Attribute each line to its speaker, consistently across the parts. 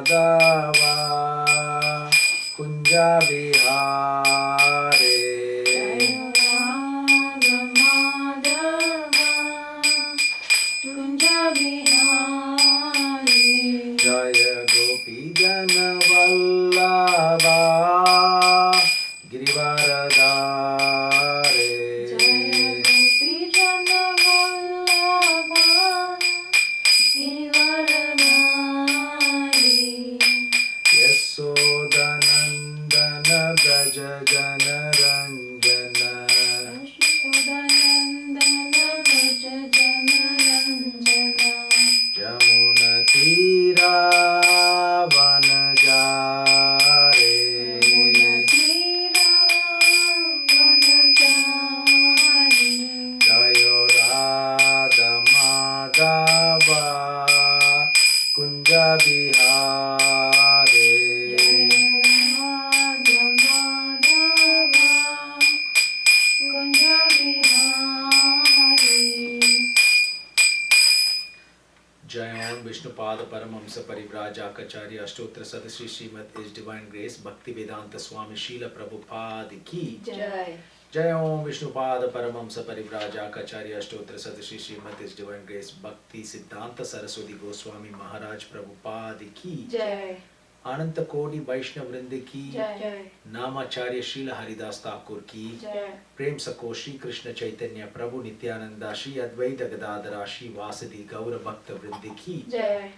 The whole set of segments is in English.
Speaker 1: Madhava Kunja Bihare.
Speaker 2: Jaya Madhava Kunja Bihari.
Speaker 1: Jaya Gopi Jana Vallabha Girivaradhare.
Speaker 2: Jaya Gopi Jana Vallabha Girivaradhari.
Speaker 1: Yasodhanandana Braja Jana Ranjana.
Speaker 2: Yashodanandana Braja Jana Ranjana.
Speaker 1: Yamuna Tira Vanajare.
Speaker 2: Yamunatira Vanachari.
Speaker 1: Jayo Radha Madhava Kunja Bihare.
Speaker 2: Jaya Madhava Kunja Bihari.
Speaker 1: Jayon Vishnupada Paramahamsa Parivrajakacarya Ashtotra Sadasri Srimad His Divine Grace Bhakti Vedanta Swami Srila Prabhupada Ki
Speaker 2: Jai.
Speaker 1: Jayon Vishnupada Paramahamsa Parivrajakacarya Ashtotra Sadasri Srimad His Divine Grace Bhakti Siddhanta Saraswati Goswami Maharaj Prabhupada Ki
Speaker 2: Jai.
Speaker 1: Ananta Kodi Vaishnav Vrindi Ki
Speaker 2: Jai.
Speaker 1: Namacharya Srila Haridas Thakur Ki
Speaker 2: Jai.
Speaker 1: Prem Sako Shri Krishna Chaitanya Prabhu Nityananda Shri Advaita Gadadara Shri Vasadi Gaura Bhakta Vrindi Ki
Speaker 2: Jai.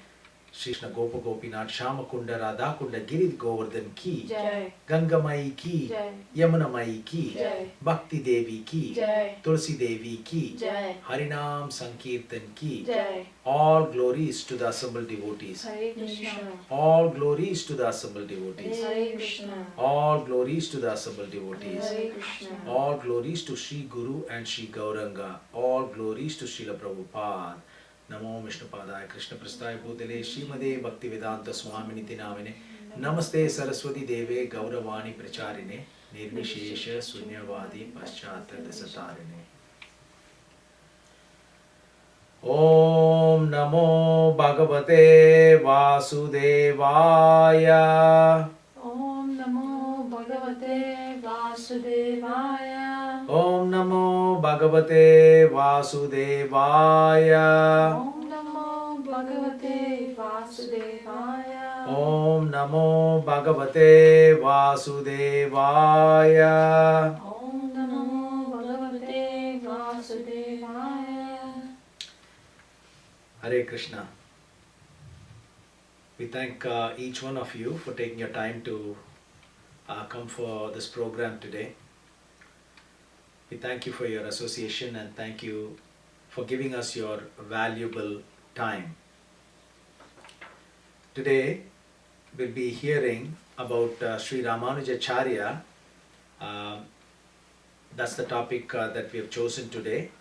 Speaker 1: Shri Krishna Gopa Gopinath Shama Kunda Radha Kunda Girid Govardhan Ki
Speaker 2: Jai.
Speaker 1: Ganga Mai Ki
Speaker 2: Jai.
Speaker 1: Yamuna Mai Ki
Speaker 2: Jai.
Speaker 1: Bhakti Devi Ki
Speaker 2: Jai.
Speaker 1: Tulsi Devi Ki
Speaker 2: Jai.
Speaker 1: Harinam Sankirtan Ki
Speaker 2: Jai.
Speaker 1: All glories to the assembled devotees.
Speaker 2: Hare Krishna.
Speaker 1: All glories to the assembled devotees.
Speaker 2: Hare Krishna.
Speaker 1: All glories to the assembled devotees.
Speaker 2: Hare Krishna.
Speaker 1: All glories to Sri Guru and Sri Gauranga. All glories to Srila Prabhupada. Namo Vishnupadaya Krishna Prasthaya Bhutale Srimade Bhakti Vedanta Swaminiti Namine Namaste Saraswati Deve Gauravani Pracharine Nirvishesha Sunyavadi Paschata Dasatarine. Om Namo Bhagavate Vasudevaya.
Speaker 2: Om Namo Bhagavate Vasudevaya.
Speaker 1: Om Namo Bhagavate Vasudevaya.
Speaker 2: Om Namo Bhagavate Vasudevaya.
Speaker 1: Om Namo Bhagavate Vasudevaya.
Speaker 2: Om Namo Bhagavate Vasudevaya.
Speaker 1: Hare Krishna. We thank each one of you for taking your time to come for this program today. We thank you for your association and thank you for giving us your valuable time. Today we'll be hearing about Sri Ramanujacarya. That's the topic that we have chosen today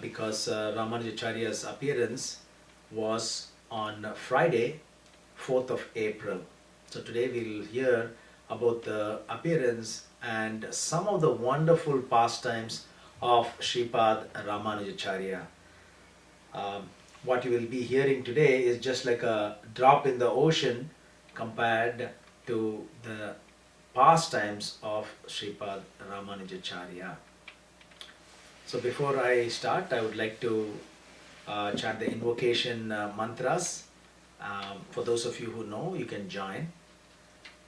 Speaker 1: because Ramanujacarya's appearance was on Friday, 4th of April. So today we'll hear about the appearance and some of the wonderful pastimes of Sripad Ramanujacharya. What you will be hearing today is just like a drop in the ocean compared to the pastimes of Sripad Ramanujacharya. So before I start, I would like to chant the invocation mantras. For those of you who know, you can join.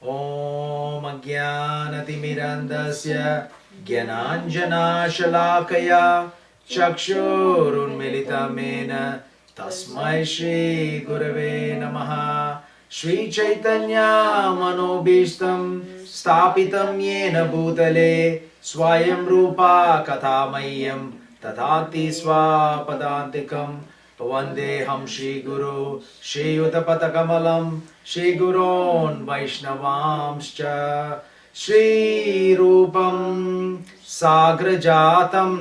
Speaker 1: Om Ajnanatimirandasya Gyananjana Shalakaya Chakshurunmilitamena Tasmai Shri Gurave Namaha. Shri Chaitanya Manobishtam Stapitam Yena Bhutale Swayam Rupa Kathamayam Tathati Swapadantikam Vandeham Shri Guru Shri Utapatakamalam Shri Gurun Vaishnavamscha Shri Rupam Sagrajatam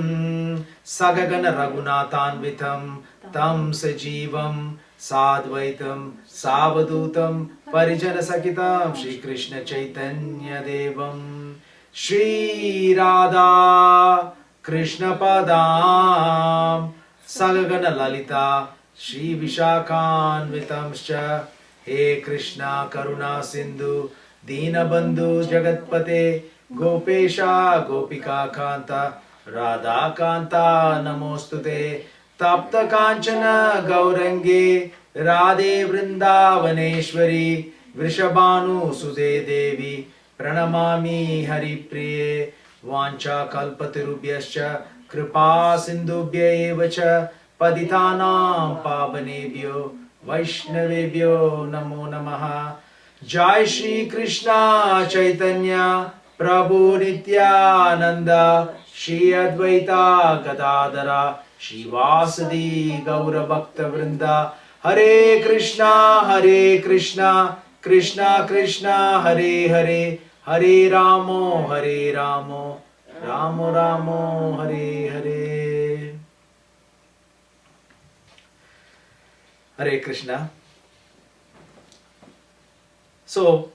Speaker 1: Sagagana Raghunathanvitam Tam Sajivam Sadvaitam Savadutam Parijana Sakitam Shri Krishna Chaitanya Devam Shri Radha Krishna Padam Sagagana Lalita Shri Vishakhanvitamscha He Krishna Karuna Sindhu Deenabandhu Jagatpate Gopesha Gopika Kanta Radha Kanta Namostute Tapta Kanchana Gaurangi Radhe Vrindavaneshwari Vrishabhanu Sude Devi Pranamami Hari Priye Vancha Kalpatirubhyascha Kripa Sindhubhya Evacha Padithanam Pavanebhyo Vaishnavebhyo Namo Namaha. Jai Shri Krishna Chaitanya Prabhu Nityananda Shri Advaita Gadadara Shri Vasadi Gaura Bhakta Vrinda. Hare Krishna Krishna Krishna Hare Hare Hare Ramo Ramo Ramo Hare Hare. Hare Krishna. So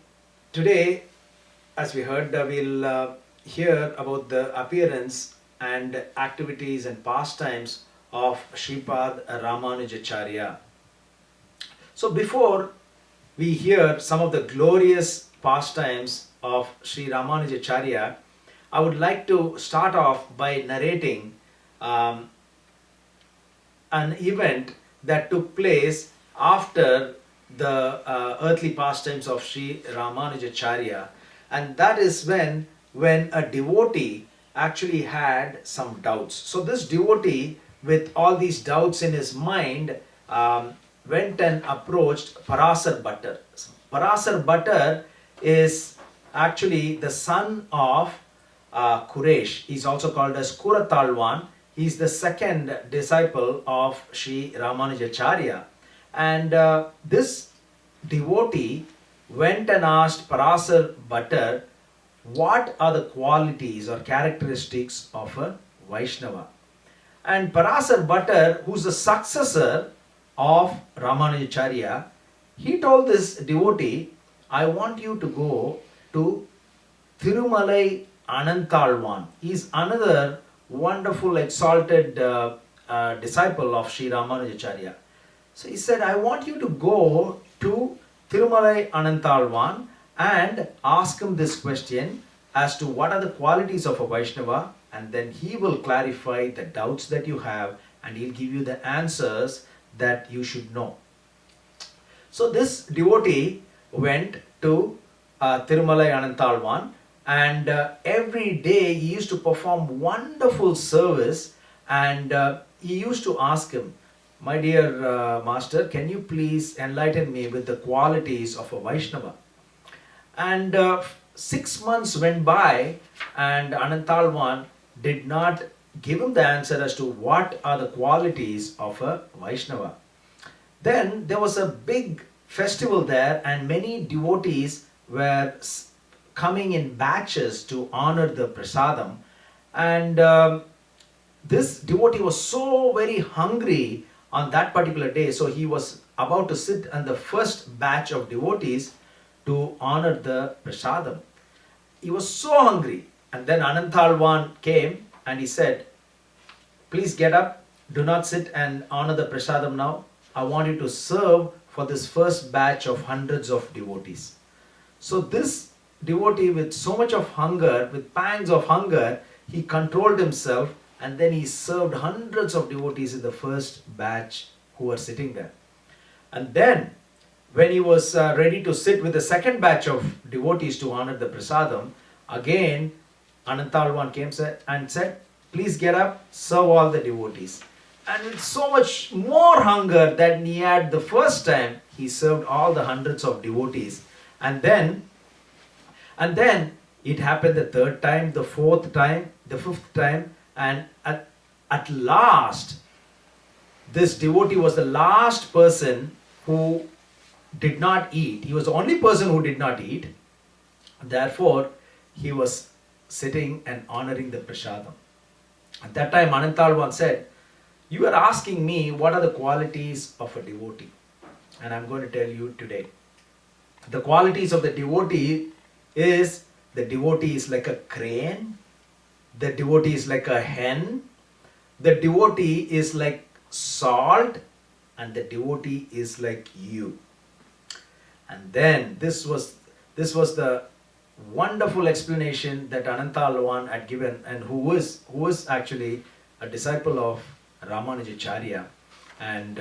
Speaker 1: today, as we heard, we'll hear about the appearance and activities and pastimes of Sripad Ramanujacharya. So before we hear some of the glorious pastimes of Sri Ramanujacarya, I would like to start off by narrating an event that took place after the earthly pastimes of Sri Ramanujacharya, and that is when a devotee actually had some doubts. So this devotee, with all these doubts in his mind, went and approached Parasar Bhattar. Parasar Bhattar is actually the son of Kuresh. He's also called as Kuratalwan. He's the second disciple of Sri Ramanujacharya. And this devotee went and asked Parasar Bhattar, what are the qualities or characteristics of a Vaishnava? And Parasar Bhattar, who's the successor of Ramanujacharya, he told this devotee, I want you to go to Thirumalai Anantalwan. He's another wonderful exalted disciple of Sri Ramanujacarya. So he said, I want you to go to Thirumalai Anantalwan and ask him this question as to what are the qualities of a Vaishnava, and then he will clarify the doubts that you have and he'll give you the answers that you should know. So this devotee went to Thirumalai Anantalwan, and every day he used to perform wonderful service, and he used to ask him, my dear master, can you please enlighten me with the qualities of a Vaishnava? And 6 months went by, and Anantalwan did not give him the answer as to what are the qualities of a Vaishnava. Then there was a big festival there, and many devotees were coming in batches to honor the prasadam. And this devotee was so very hungry on that particular day, so he was about to sit on the first batch of devotees to honor the prasadam. He was so hungry, and then Anantalwan came and he said, please get up, do not sit and honor the prasadam now. I want you to serve for this first batch of hundreds of devotees. So this devotee, with so much of hunger, with pangs of hunger, he controlled himself, and then he served hundreds of devotees in the first batch who were sitting there. And then when he was ready to sit with the second batch of devotees to honor the prasadam, again Anantalwan came and said, please get up, serve all the devotees. And with so much more hunger than he had the first time, he served all the hundreds of devotees. And then it happened the third time, the fourth time, the fifth time, and at last, this devotee was the last person who did not eat. He was the only person who did not eat. Therefore, he was sitting and honoring the prasadam. At that time, Anantalwan said, you are asking me what are the qualities of a devotee. And I'm going to tell you today. The qualities of the devotee is, the devotee is like a crane, the devotee is like a hen, the devotee is like salt, and the devotee is like you. And then this was the wonderful explanation that Anantalvan had given, and who was actually a disciple of Ramanujacharya. And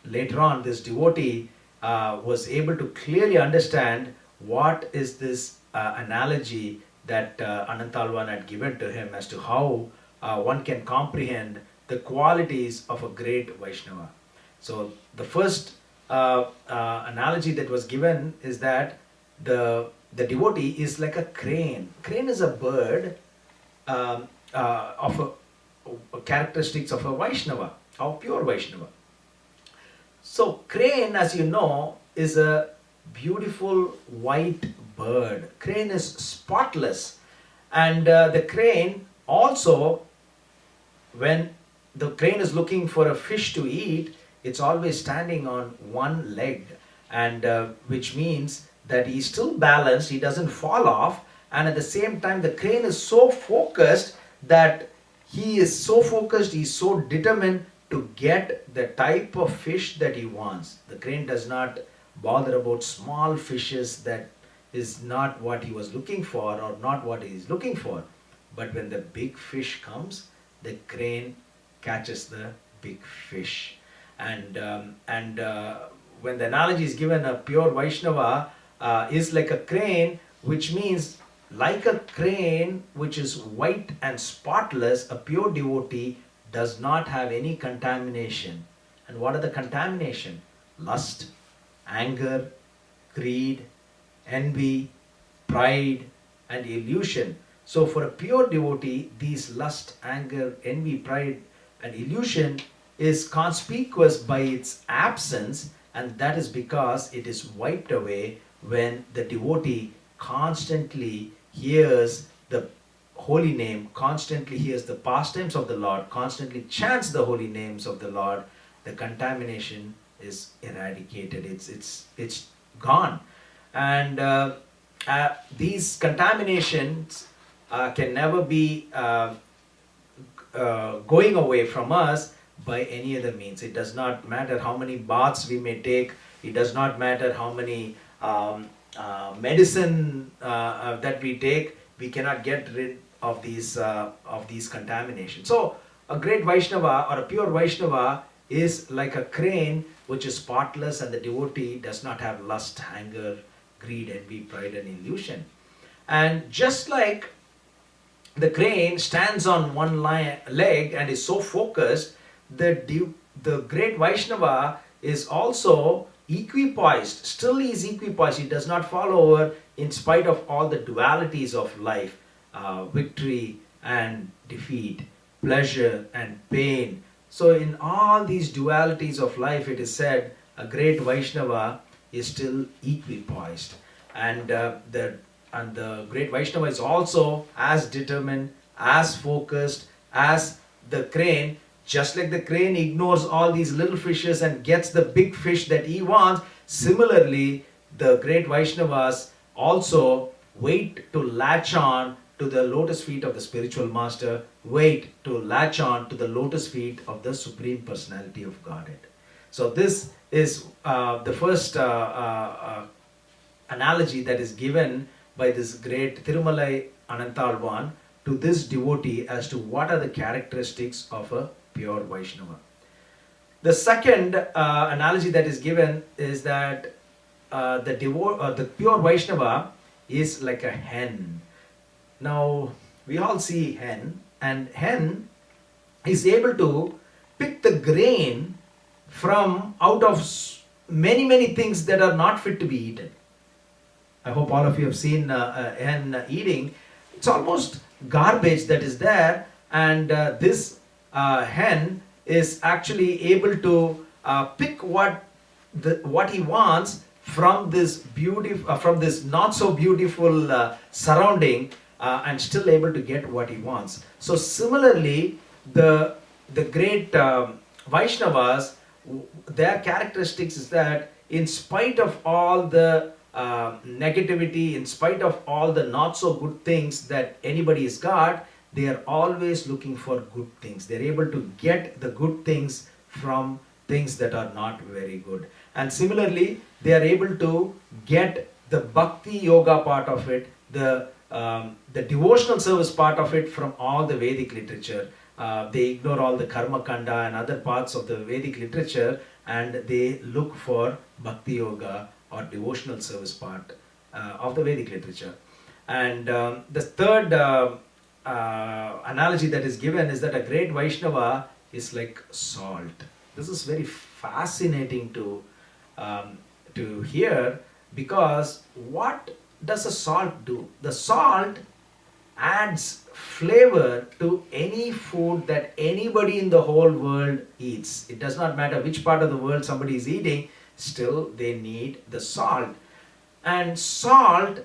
Speaker 1: later on, this devotee was able to clearly understand what is this analogy that Anantalvan had given to him as to how one can comprehend the qualities of a great Vaishnava. So the first analogy that was given is that the devotee is like a crane. Crane is a bird of characteristics of a Vaishnava, of pure Vaishnava. So crane, as you know, is a beautiful white bird. Crane is spotless, and the crane also, when the crane is looking for a fish to eat, it's always standing on one leg, and which means that he's still balanced, he doesn't fall off, and at the same time the crane is so focused that he's so determined to get the type of fish that he wants. The crane does not bother about small fishes that is not what he was looking for or not what he is looking for. But when the big fish comes, the crane catches the big fish. And when the analogy is given, a pure Vaishnava is like a crane, which means like a crane which is white and spotless, a pure devotee does not have any contamination. And what are the contamination? Lust, anger, greed, envy, pride, and illusion. So for a pure devotee, these lust, anger, envy, pride, and illusion is conspicuous by its absence, and that is because it is wiped away when the devotee constantly hears the holy name, constantly hears the pastimes of the Lord, constantly chants the holy names of the Lord. The contamination is eradicated. It's gone, and these contaminations can never be going away from us by any other means. It does not matter how many baths we may take. It does not matter how many medicine that we take. We cannot get rid of these contaminations. So a great Vaishnava or a pure Vaishnava is like a crane which is spotless, and the devotee does not have lust, anger, greed, envy, pride, and illusion. And just like the crane stands on one leg and is so focused, the great Vaishnava is also equipoised. Still he is equipoised. He does not fall over in spite of all the dualities of life, victory and defeat, pleasure and pain. So in all these dualities of life, it is said a great Vaishnava is still equipoised, and the great Vaishnava is also as determined, as focused as the crane. Just like the crane ignores all these little fishes and gets the big fish that he wants, similarly the great Vaishnavas also wait to latch on to the lotus feet of the spiritual master, wait to latch on to the lotus feet of the Supreme Personality of Godhead. So this is the first analogy that is given by this great Thirumalai Anantalvan to this devotee as to what are the characteristics of a pure Vaishnava. The second analogy that is given is that the pure Vaishnava is like a hen. Now we all see hen, and hen is able to pick the grain from out of many things that are not fit to be eaten. I hope all of you have seen a hen eating. It's almost garbage that is there, and this hen is actually able to pick what he wants from this not so beautiful surrounding, and still able to get what he wants. So similarly, the great Vaishnavas, their characteristics is that in spite of all the negativity, in spite of all the not so good things that anybody has got, they are always looking for good things. They're able to get the good things from things that are not very good. And similarly, they are able to get the bhakti yoga part of it, the devotional service part of it from all the Vedic literature. They ignore all the karma kanda and other parts of the Vedic literature, and they look for bhakti yoga or devotional service part of the Vedic literature. And the third analogy that is given is that a great Vaishnava is like salt. This is very fascinating to hear, because what does a salt do? The salt adds flavor to any food that anybody in the whole world eats. It does not matter which part of the world somebody is eating, still they need the salt. And salt,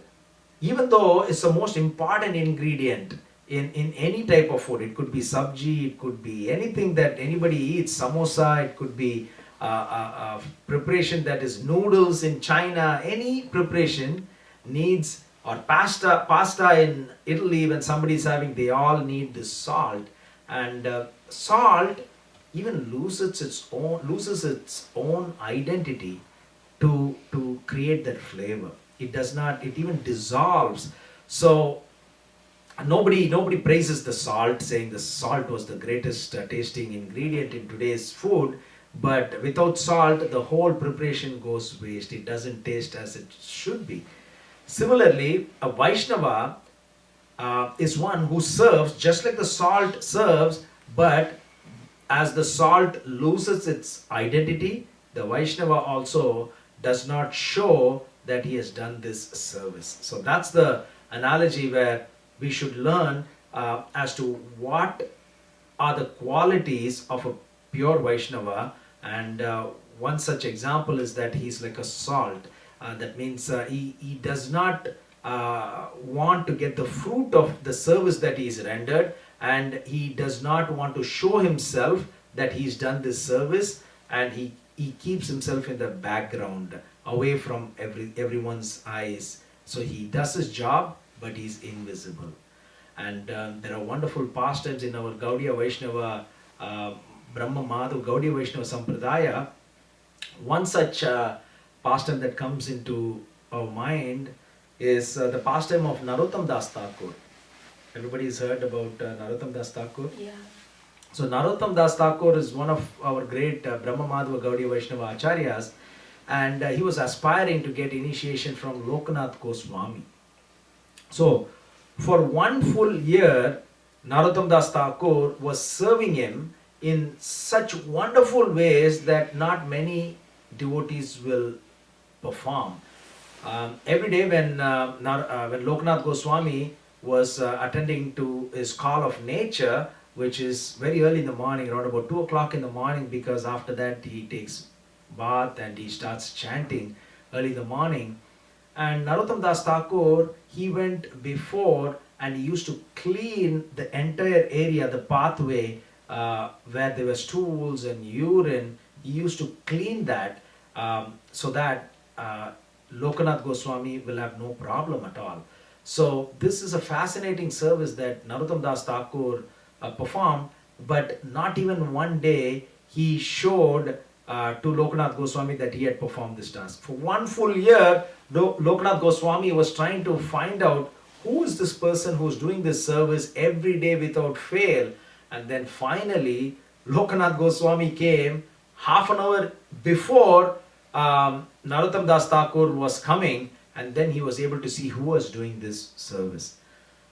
Speaker 1: even though it's the most important ingredient in any type of food, it could be sabji, it could be anything that anybody eats, samosa, it could be a preparation that is noodles in China, any preparation needs, or pasta in Italy when somebody is having, they all need this salt. And salt even loses its own identity to create that flavor. It does not, it even dissolves. So nobody praises the salt, saying the salt was the greatest tasting ingredient in today's food, but without salt the whole preparation goes waste. It doesn't taste as it should be. Similarly, a Vaishnava is one who serves just like the salt serves, but as the salt loses its identity, the Vaishnava also does not show that he has done this service. So that's the analogy where we should learn as to what are the qualities of a pure Vaishnava. And one such example is that he's like a salt. That means he does not want to get the fruit of the service that he is rendered, and he does not want to show himself that he's done this service, and he keeps himself in the background, away from everyone's eyes. So he does his job, but he's invisible. And there are wonderful pastimes in our Gaudiya Vaishnava, Brahma Madhav Gaudiya Vaishnava Sampradaya. One such pastime that comes into our mind is the pastime of Narottam Das Thakur. Everybody has heard about Narottam Das Thakur?
Speaker 2: Yeah.
Speaker 1: So Narottam Das Thakur is one of our great Brahma Madhava Gaudiya Vaishnava Acharyas, and he was aspiring to get initiation from Lokanath Goswami. So for one full year, Narottam Das Thakur was serving him in such wonderful ways that not many devotees will perform. Every day when Lokanath Goswami was attending to his call of nature, which is very early in the morning, around about 2 o'clock in the morning, because after that he takes bath and he starts chanting early in the morning. And Narottam Das Thakur, he went before and he used to clean the entire area, the pathway where there were stools and urine. He used to clean that so that Lokanath Goswami will have no problem at all. So this is a fascinating service that Narottam Das Thakur performed, but not even one day he showed to Lokanath Goswami that he had performed this task. For one full year, Lokanath Goswami was trying to find out who is this person who is doing this service every day without fail. And then finally, Lokanath Goswami came half an hour before Narottam Das Thakur was coming, and then he was able to see who was doing this service.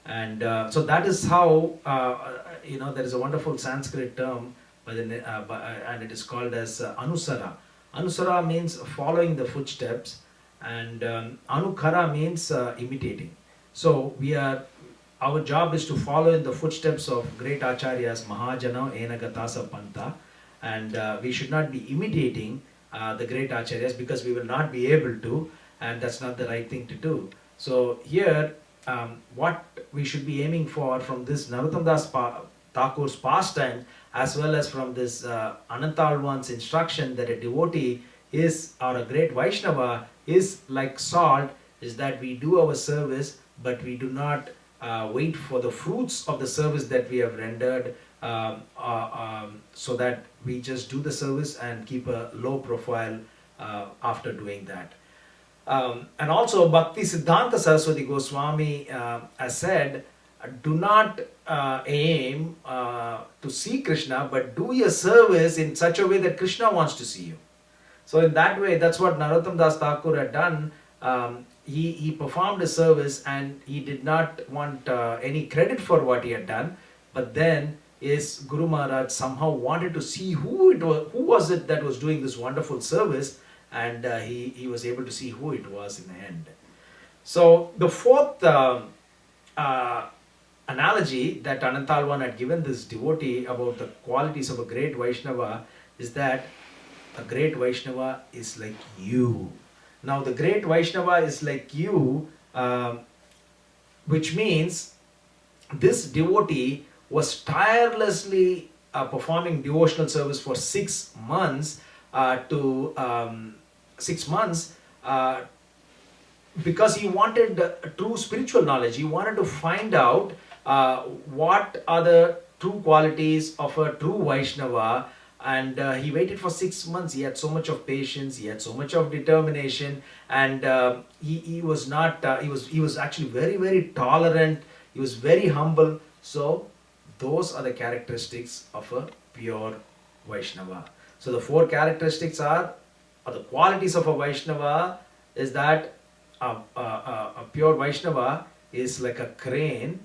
Speaker 1: And so that is how, there is a wonderful Sanskrit term and it is called as Anusara. Anusara means following the footsteps, and Anukara means imitating. So our job is to follow in the footsteps of great Acharyas, Mahajana, Enagatasa Panta, and we should not be imitating the great Acharyas, because we will not be able to, and that's not the right thing to do. So here, what we should be aiming for from this Narottam Das Thakur's pastime, as well as from this Anantalwan's instruction that a devotee is, or a great Vaishnava is like salt, is that we do our service, but we do not wait for the fruits of the service that we have rendered, so that we just do the service and keep a low profile after doing that. And also, Bhakti Siddhanta Saraswati Goswami has said, do not aim to see Krishna, but do your service in such a way that Krishna wants to see you. So in that way, that's what Narottam Das Thakur had done. He performed a service and he did not want any credit for what he had done. But then his Guru Maharaj somehow wanted to see who was it that was doing this wonderful service, and he was able to see who it was in the end. So the fourth analogy that Anantalvan had given this devotee about the qualities of a great Vaishnava is that a great Vaishnava is like you. Now the great Vaishnava is like you, which means this devotee was tirelessly performing devotional service for 6 months because he wanted true spiritual knowledge. He wanted to find out what are the true qualities of a true Vaishnava, and he waited for 6 months. He had so much of patience, he had so much of determination, and he was actually very, very tolerant. He was very humble. So those are the characteristics of a pure Vaishnava. So the 4 characteristics or the qualities of a Vaishnava is that a pure Vaishnava is like a crane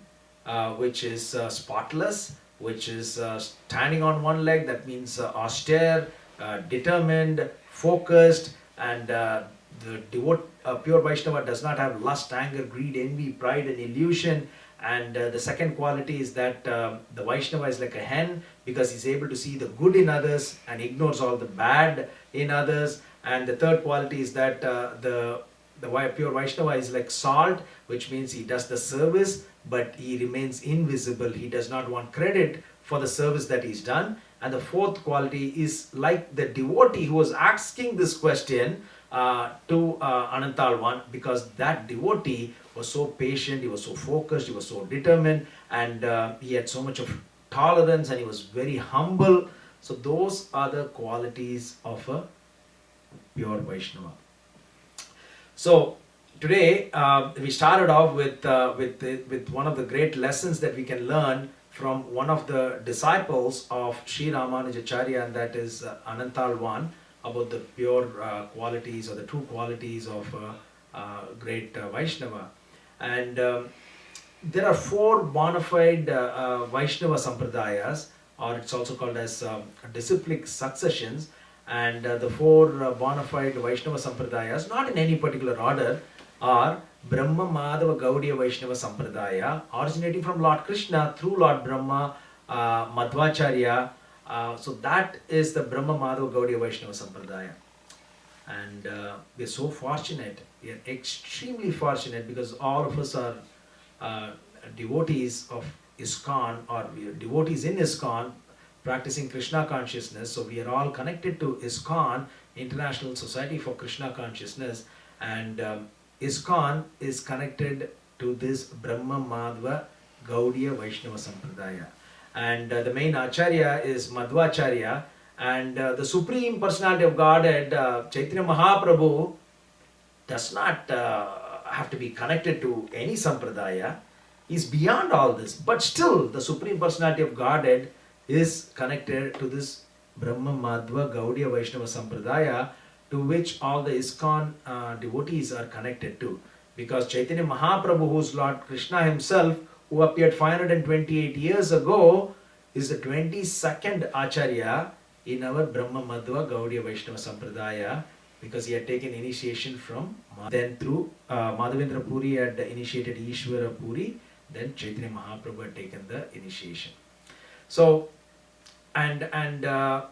Speaker 1: which is spotless, which is standing on one leg. That means austere, determined, focused, and pure Vaishnava does not have lust, anger, greed, envy, pride, and illusion. And the second quality is that the Vaishnava is like a hen because he's able to see the good in others and ignores all the bad in others. And the third quality is that the pure Vaishnava is like salt, which means he does the service, but he remains invisible. He does not want credit for the service that he's done. And the fourth quality is like the devotee who was asking this question to Anantalvan, because that devotee was so patient, he was so focused, he was so determined, and he had so much of tolerance, and he was very humble. So those are the qualities of a pure Vaishnava. So today we started off with one of the great lessons that we can learn from one of the disciples of Sri Ramanujacarya, and that is Anantalvan, about the pure qualities or the true qualities of great Vaishnava. And there are 4 bona fide Vaishnava Sampradayas, or it's also called as disciplic successions. And the 4 bona fide Vaishnava Sampradayas, not in any particular order, are Brahma Madhava Gaudiya Vaishnava Sampradaya, originating from Lord Krishna through Lord Brahma, Madhvacharya. So that is the Brahma Madhava Gaudiya Vaishnava Sampradaya. And we are so fortunate, we are extremely fortunate, because all of us are devotees of ISKCON, or we are devotees in ISKCON, practicing Krishna consciousness. So we are all connected to ISKCON, International Society for Krishna Consciousness, and ISKCON is connected to this Brahma Madhva Gaudiya Vaishnava Sampradaya. And the main Acharya is Madhvacharya, and the Supreme Personality of Godhead, Chaitanya Mahaprabhu, does not have to be connected to any Sampradaya. He is beyond all this, but still the Supreme Personality of Godhead is connected to this Brahma Madhva Gaudiya Vaishnava Sampradaya, to which all the ISKCON devotees are connected to. Because Chaitanya Mahaprabhu, who is Lord Krishna himself, who appeared 528 years ago, is the 22nd Acharya in our Brahma Madhva Gaudiya Vaishnava Sampradaya, because he had taken initiation from then through Madhavendra Puri had initiated Ishvara Puri, then Chaitanya Mahaprabhu had taken the initiation. So, and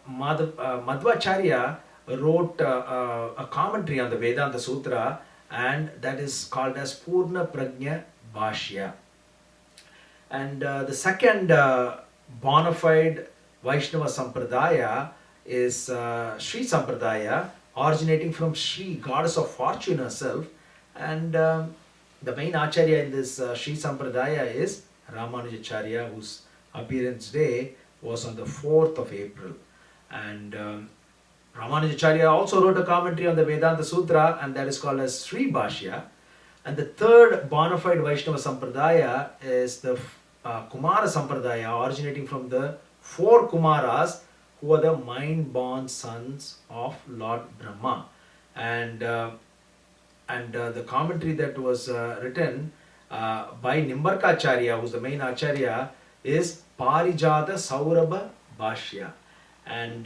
Speaker 1: Madhvacharya wrote a commentary on the Vedanta Sutra, and that is called as Purna Prajna Bhashya. And the second bona fide Vaishnava Sampradaya is Sri Sampradaya, originating from Sri, goddess of fortune herself. And the main Acharya in this Sri Sampradaya is Ramanujacarya, whose appearance day was on the 4th of April. And Ramanujacharya also wrote a commentary on the Vedanta Sutra, and that is called as Sri Bhashya. And the third bona fide Vaishnava Sampradaya is the Kumara Sampradaya, originating from the four Kumaras, who are the mind-born sons of Lord Brahma. And the commentary that was written by Nimbarkacharya, who's the main Acharya, is Parijata Saurabha Bhashya. And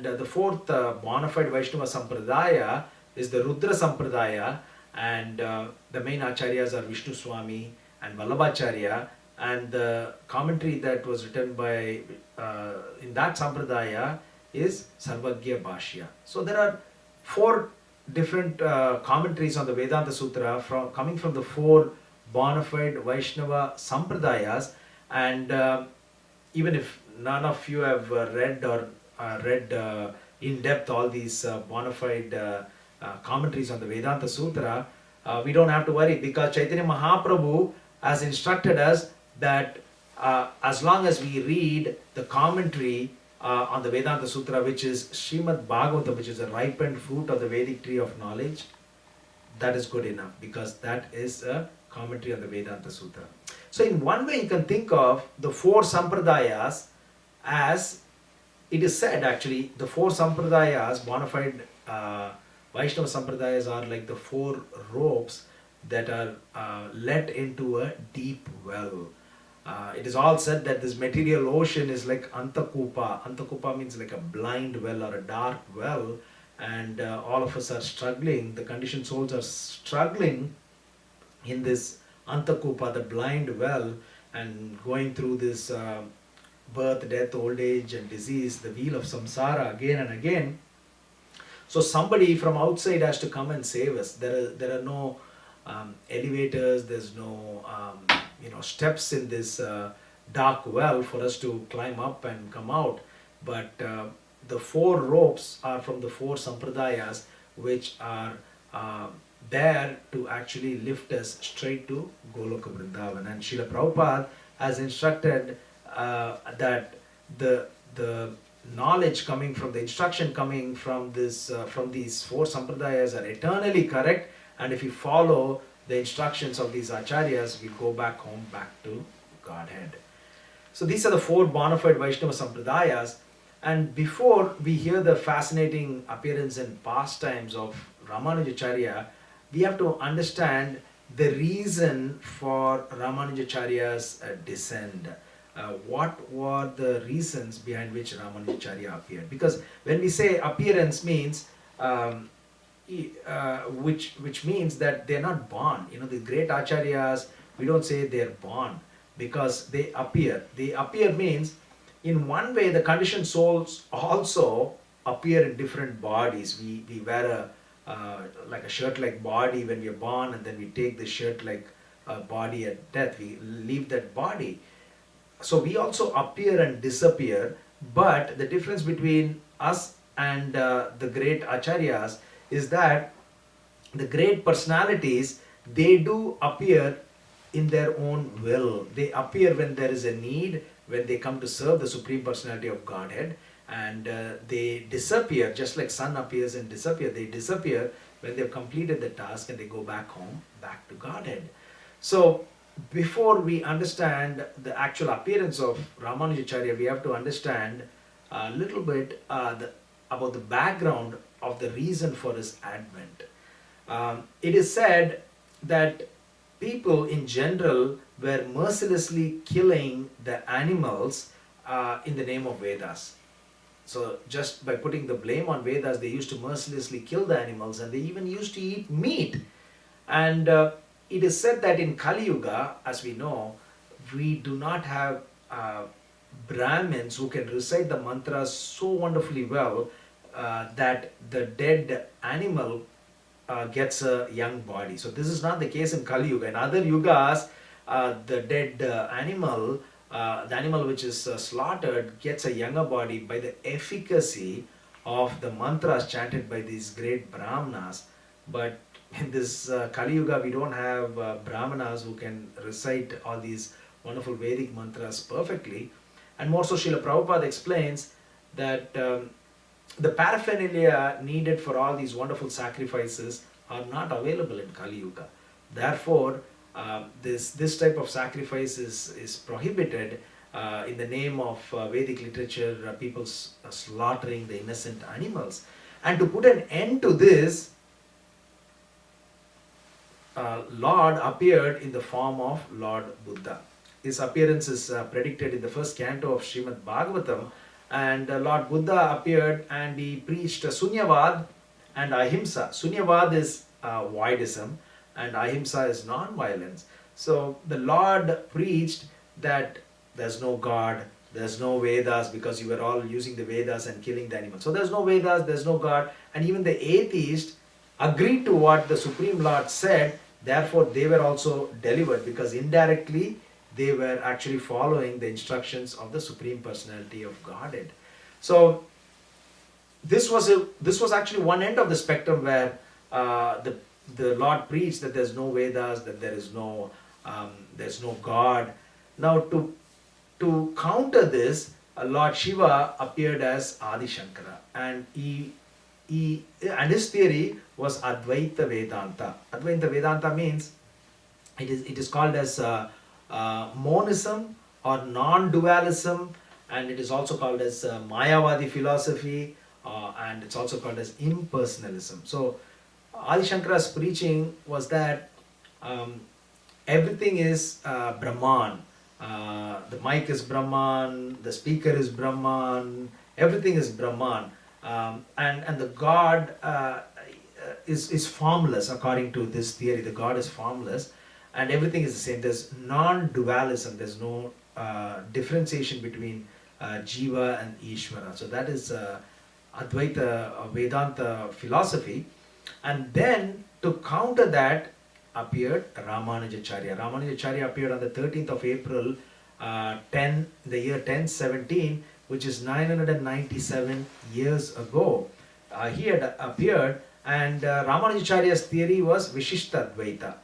Speaker 1: the fourth bona fide Vaishnava Sampradaya is the Rudra Sampradaya, and the main Acharyas are Vishnu Swami and Vallabhacharya, and the commentary that was written by in that Sampradaya is Sarvagya Bhashya. So there are four different commentaries on the Vedanta Sutra coming from the four bona fide Vaishnava Sampradayas, and even if none of you have read in depth all these bona fide commentaries on the Vedanta Sutra, we don't have to worry, because Chaitanya Mahaprabhu has instructed us that as long as we read the commentary on the Vedanta Sutra, which is Srimad Bhagavatam, which is a ripened fruit of the Vedic tree of knowledge, that is good enough, because that is a commentary on the Vedanta Sutra. So in one way you can think of the four Sampradayas as, it is said actually, the four Sampradayas, bona fide Vaishnava Sampradayas, are like the four ropes that are let into a deep well. It is all said that this material ocean is like Antakupa. Antakupa means like a blind well or a dark well, and all of us are struggling, the conditioned souls are struggling in this Antakupa, the blind well, and going through this birth, death, old age and disease, the wheel of samsara again and again. So somebody from outside has to come and save us. There are no elevators, there's no steps in this dark well for us to climb up and come out. But the four ropes are from the four sampradayas, which are there to actually lift us straight to Goloka Vrindavan. And Srila Prabhupada has instructed that the knowledge coming from the instruction coming from this from these four sampradayas are eternally correct, and if we follow the instructions of these acharyas, we go back home, back to Godhead. So these are the four bona fide Vaishnava sampradayas. And before we hear the fascinating appearance and pastimes of Ramanujacharya, we have to understand the reason for Ramanujacharya's descent. What were the reasons behind which Ramanujacharya appeared? Because when we say appearance means, which means that they're not born. The great acharyas, we don't say they're born, because they appear. They appear means, in one way, the conditioned souls also appear in different bodies. We wear like a shirt-like body when we are born, and then we take the shirt-like body at death. We leave that body. So we also appear and disappear, but the difference between us and the great acharyas is that the great personalities, they do appear in their own will. They appear when there is a need, when they come to serve the Supreme Personality of Godhead, and they disappear, just like sun appears and disappears. They disappear when they've completed the task and they go back home, back to Godhead. So before we understand the actual appearance of Ramanujacharya, we have to understand a little bit about the background of the reason for his advent. It is said that people in general were mercilessly killing the animals in the name of Vedas. So just by putting the blame on Vedas, they used to mercilessly kill the animals, and they even used to eat meat. And it is said that in Kali Yuga, as we know, we do not have Brahmins who can recite the mantras so wonderfully well that the dead animal gets a young body. So this is not the case in Kali Yuga. In other yugas, the dead animal, the animal which is slaughtered, gets a younger body by the efficacy of the mantras chanted by these great Brahmanas. But in this Kali Yuga, we don't have Brahmanas who can recite all these wonderful Vedic mantras perfectly. And more so, Srila Prabhupada explains that the paraphernalia needed for all these wonderful sacrifices are not available in Kali Yuga. Therefore, this type of sacrifice is prohibited in the name of Vedic literature, people slaughtering the innocent animals. And to put an end to this, Lord appeared in the form of Lord Buddha. His appearance is predicted in the first canto of Srimad Bhagavatam, and Lord Buddha appeared and he preached Sunyavad and Ahimsa. Sunyavad is voidism and Ahimsa is non-violence. So the Lord preached that there's no God, there's no Vedas, because you were all using the Vedas and killing the animals. So there's no Vedas, there's no God, and even the atheist agreed to what the Supreme Lord said. Therefore they were also delivered, because indirectly they were actually following the instructions of the Supreme Personality of Godhead. So this was actually one end of the spectrum where the Lord preached that there's no Vedas, that there's no God. Now to counter this, Lord Shiva appeared as Adi Shankara, and his theory was Advaita Vedanta. Advaita Vedanta means it is called as monism or non-dualism, and it is also called as Mayavadi philosophy, and it's also called as impersonalism. So Adi Shankara's preaching was that everything is Brahman. The mic is Brahman, the speaker is Brahman, everything is Brahman. And the God is formless according to this theory. The God is formless and everything is the same. There's non-dualism, there's no differentiation between Jiva and Ishvara. So that is Advaita Vedanta philosophy. And then to counter that appeared Ramanujacarya. Ramanujacarya appeared on the 13th of April the year 1017, which is 997 years ago. He had appeared, and Ramanujacarya's theory was Vishishta Advaita.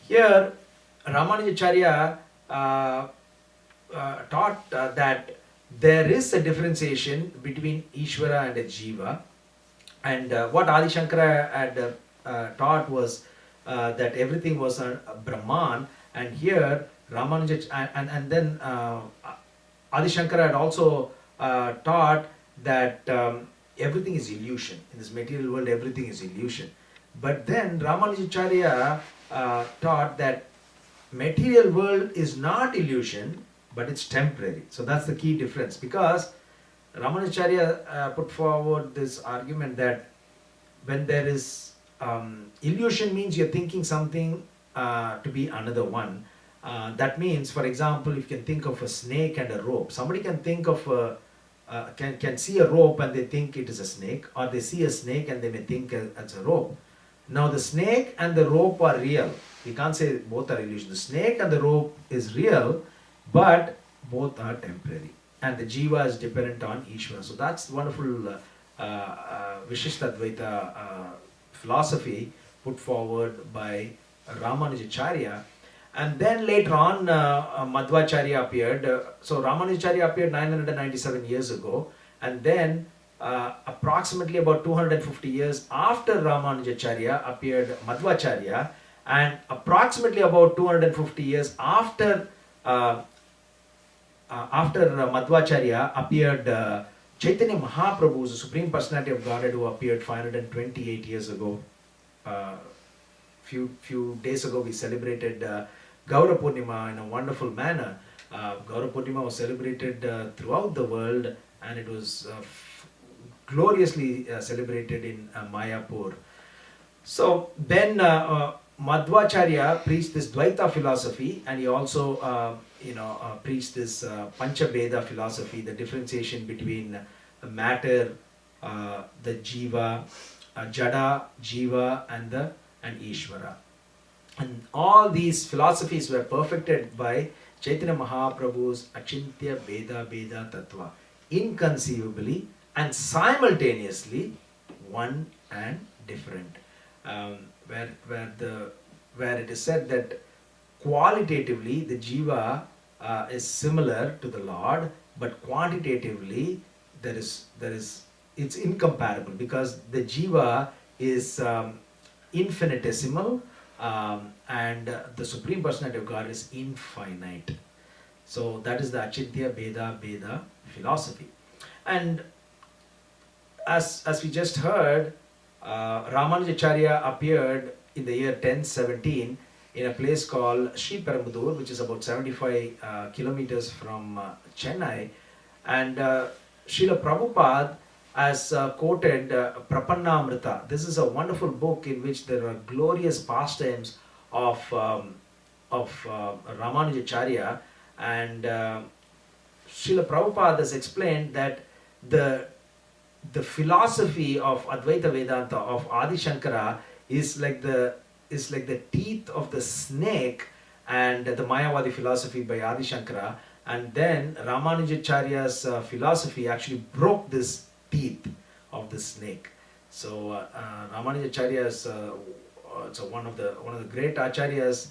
Speaker 1: Here Ramanujacarya taught that there is a differentiation between Ishvara and a Jiva, and what Adi Shankara had taught was that everything was a Brahman, and here and then Adi Shankara had also taught that everything is illusion. In this material world, everything is illusion. But then Ramanujacarya taught that material world is not illusion, but it's temporary. So that's the key difference, because Ramanujacarya put forward this argument that when there is illusion, means you're thinking something to be another one. That means, for example, if you can think of a snake and a rope, somebody can think of can see a rope and they think it is a snake, or they see a snake and they may think it's a rope. Now the snake and the rope are real. We can't say both are illusion. The snake and the rope is real, but both are temporary. And the Jiva is dependent on Ishvara. So that's wonderful Vishishtadvaita philosophy put forward by Ramanujacarya. And then later on Madhvacharya appeared. So Ramanujacarya appeared 997 years ago, and then approximately about 250 years after Ramanujacarya appeared Madhvacharya, and approximately about 250 years after Madhvacharya appeared Chaitanya Mahaprabhu, the Supreme Personality of Godhead, who appeared 528 years ago. Few days ago we celebrated Gaura Purnima in a wonderful manner. Gaura Purnima was celebrated throughout the world, and it was gloriously celebrated in Mayapur. So then Madhvacharya preached this Dvaita philosophy, and he also preached this Panchabheda philosophy, the differentiation between matter, the Jiva, Jada, Jiva, and Ishvara. And all these philosophies were perfected by Chaitanya Mahaprabhu's Achintya Beda Beda Tattva, inconceivably and simultaneously one and different. Where it is said that qualitatively the Jiva is similar to the Lord, but quantitatively it's incomparable, because the jiva is infinitesimal, and the Supreme Personality of God is infinite. So that is the Achintya Beda philosophy. And as we just heard, Ramanujacharya appeared in the year 1017 in a place called Sri Perumbudur, which is about 75 kilometers from Chennai. And Srila Prabhupada has quoted Prapannamrita. This is a wonderful book in which there are glorious pastimes of Ramanujacharya. And Srila Prabhupada has explained that the philosophy of Advaita Vedanta of Adi Shankara is like the teeth of the snake, and the Mayavadi philosophy by Adi Shankara, and then Ramanujacharya's philosophy actually broke this teeth of the snake. So Ramanujacharya is so one of the great acharyas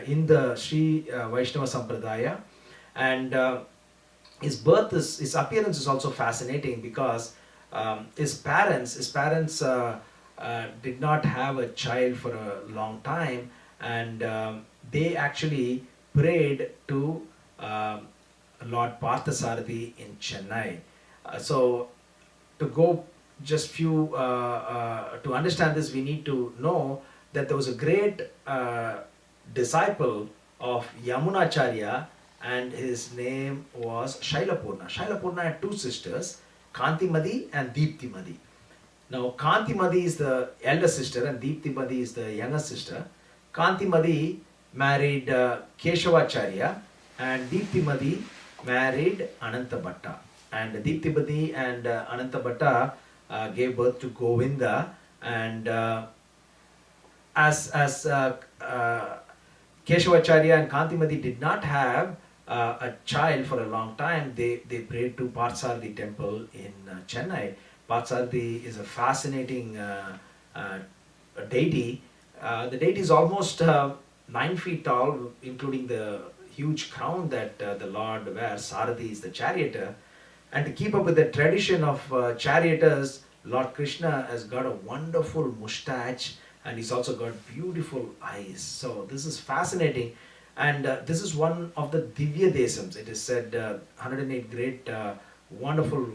Speaker 1: in the Sri Vaishnava Sampradaya, and his appearance is also fascinating, because his parents did not have a child for a long time, and they actually prayed to Lord Parthasarathi in Chennai. So to go just few to understand this, we need to know that there was a great disciple of Yamunacharya, and his name was Shailapurna. Shailapurna had two sisters, Kantimadi and Deeptimadi. Now Kantimadi is the elder sister and Deeptimadi is the younger sister. Kantimadi married Keshavacharya, and Deeptimadi married Anantabhatta. And Deeptimadi and Anantabhatta gave birth to Govinda, and as Keshavacharya and Kantimadi did not have a child for a long time, they prayed to Parthasarathi temple in Chennai. Parthasarathi is a fascinating deity. The deity is almost 9 feet tall, including the huge crown that the Lord wears. Sarathi is the charioteer. And to keep up with the tradition of charioteers, Lord Krishna has got a wonderful mustache, and he's also got beautiful eyes. So this is fascinating. And this is one of the Divya Desams. It is said 108 great wonderful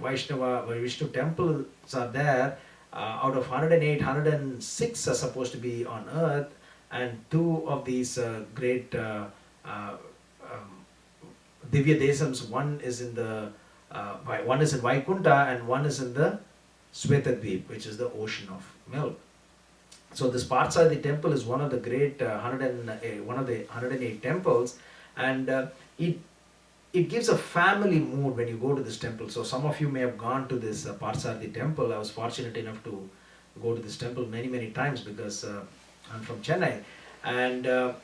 Speaker 1: Vishnu temples are there. Out of 108, 106 are supposed to be on earth, and two of these great Divya Desams, one is in Vaikunta and one is in the Svetadvip, which is the ocean of milk. So this Parthasarathi temple is one of the great 108 temples, and it gives a family mood when you go to this temple. So some of you may have gone to this Parthasarathi temple. I was fortunate enough to go to this temple many times, because I'm from Chennai, and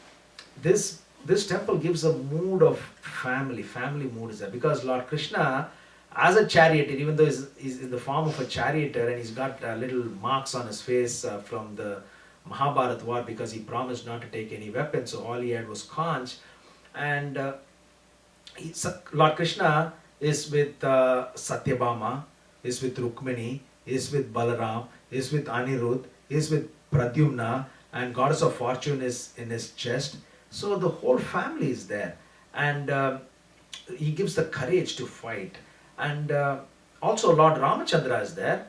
Speaker 1: this temple gives a mood of family mood is there, because Lord Krishna, as a charioteer, even though he's in the form of a charioteer, and he's got little marks on his face from the Mahabharata war, because he promised not to take any weapons, so all he had was conch. And Lord Krishna is with Satyabhama, is with Rukmini, is with Balaram, is with Anirudh, is with Pradyumna, and Goddess of Fortune is in his chest. So the whole family is there, and he gives the courage to fight. And also Lord Ramachandra is there.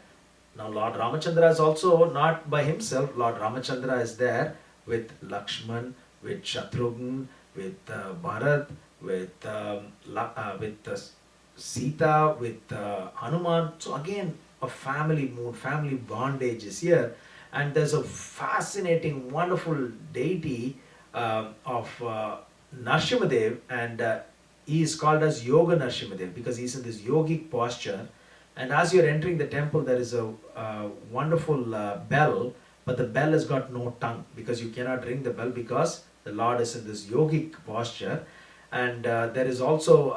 Speaker 1: Now Lord Ramachandra is also not by himself. Lord Ramachandra is there with Lakshman, with Shatrughan, with Bharat, with Sita, with Hanuman. So again, a family mood, family bondage is here. And there's a fascinating, wonderful deity of Narsimadev, and he is called as Yoga Narsimadev because he's in this yogic posture. And as you're entering the temple, there is a wonderful bell, but the bell has got no tongue, because you cannot ring the bell, because the Lord is in this yogic posture. And there is also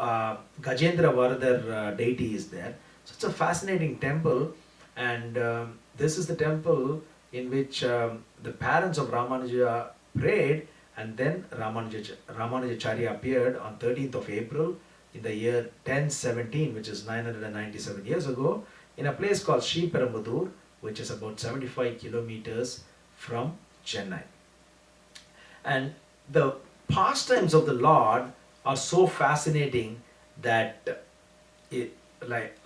Speaker 1: Gajendra Varadar deity is there. So it's a fascinating temple, and this is the temple in which the parents of Ramanuja prayed, and then Ramanujacharya appeared on 13th of April in the year 1017, which is 997 years ago, in a place called Sri Ramanujacarya, which is about 75 kilometers from Chennai. And the pastimes of the Lord are so fascinating that it, like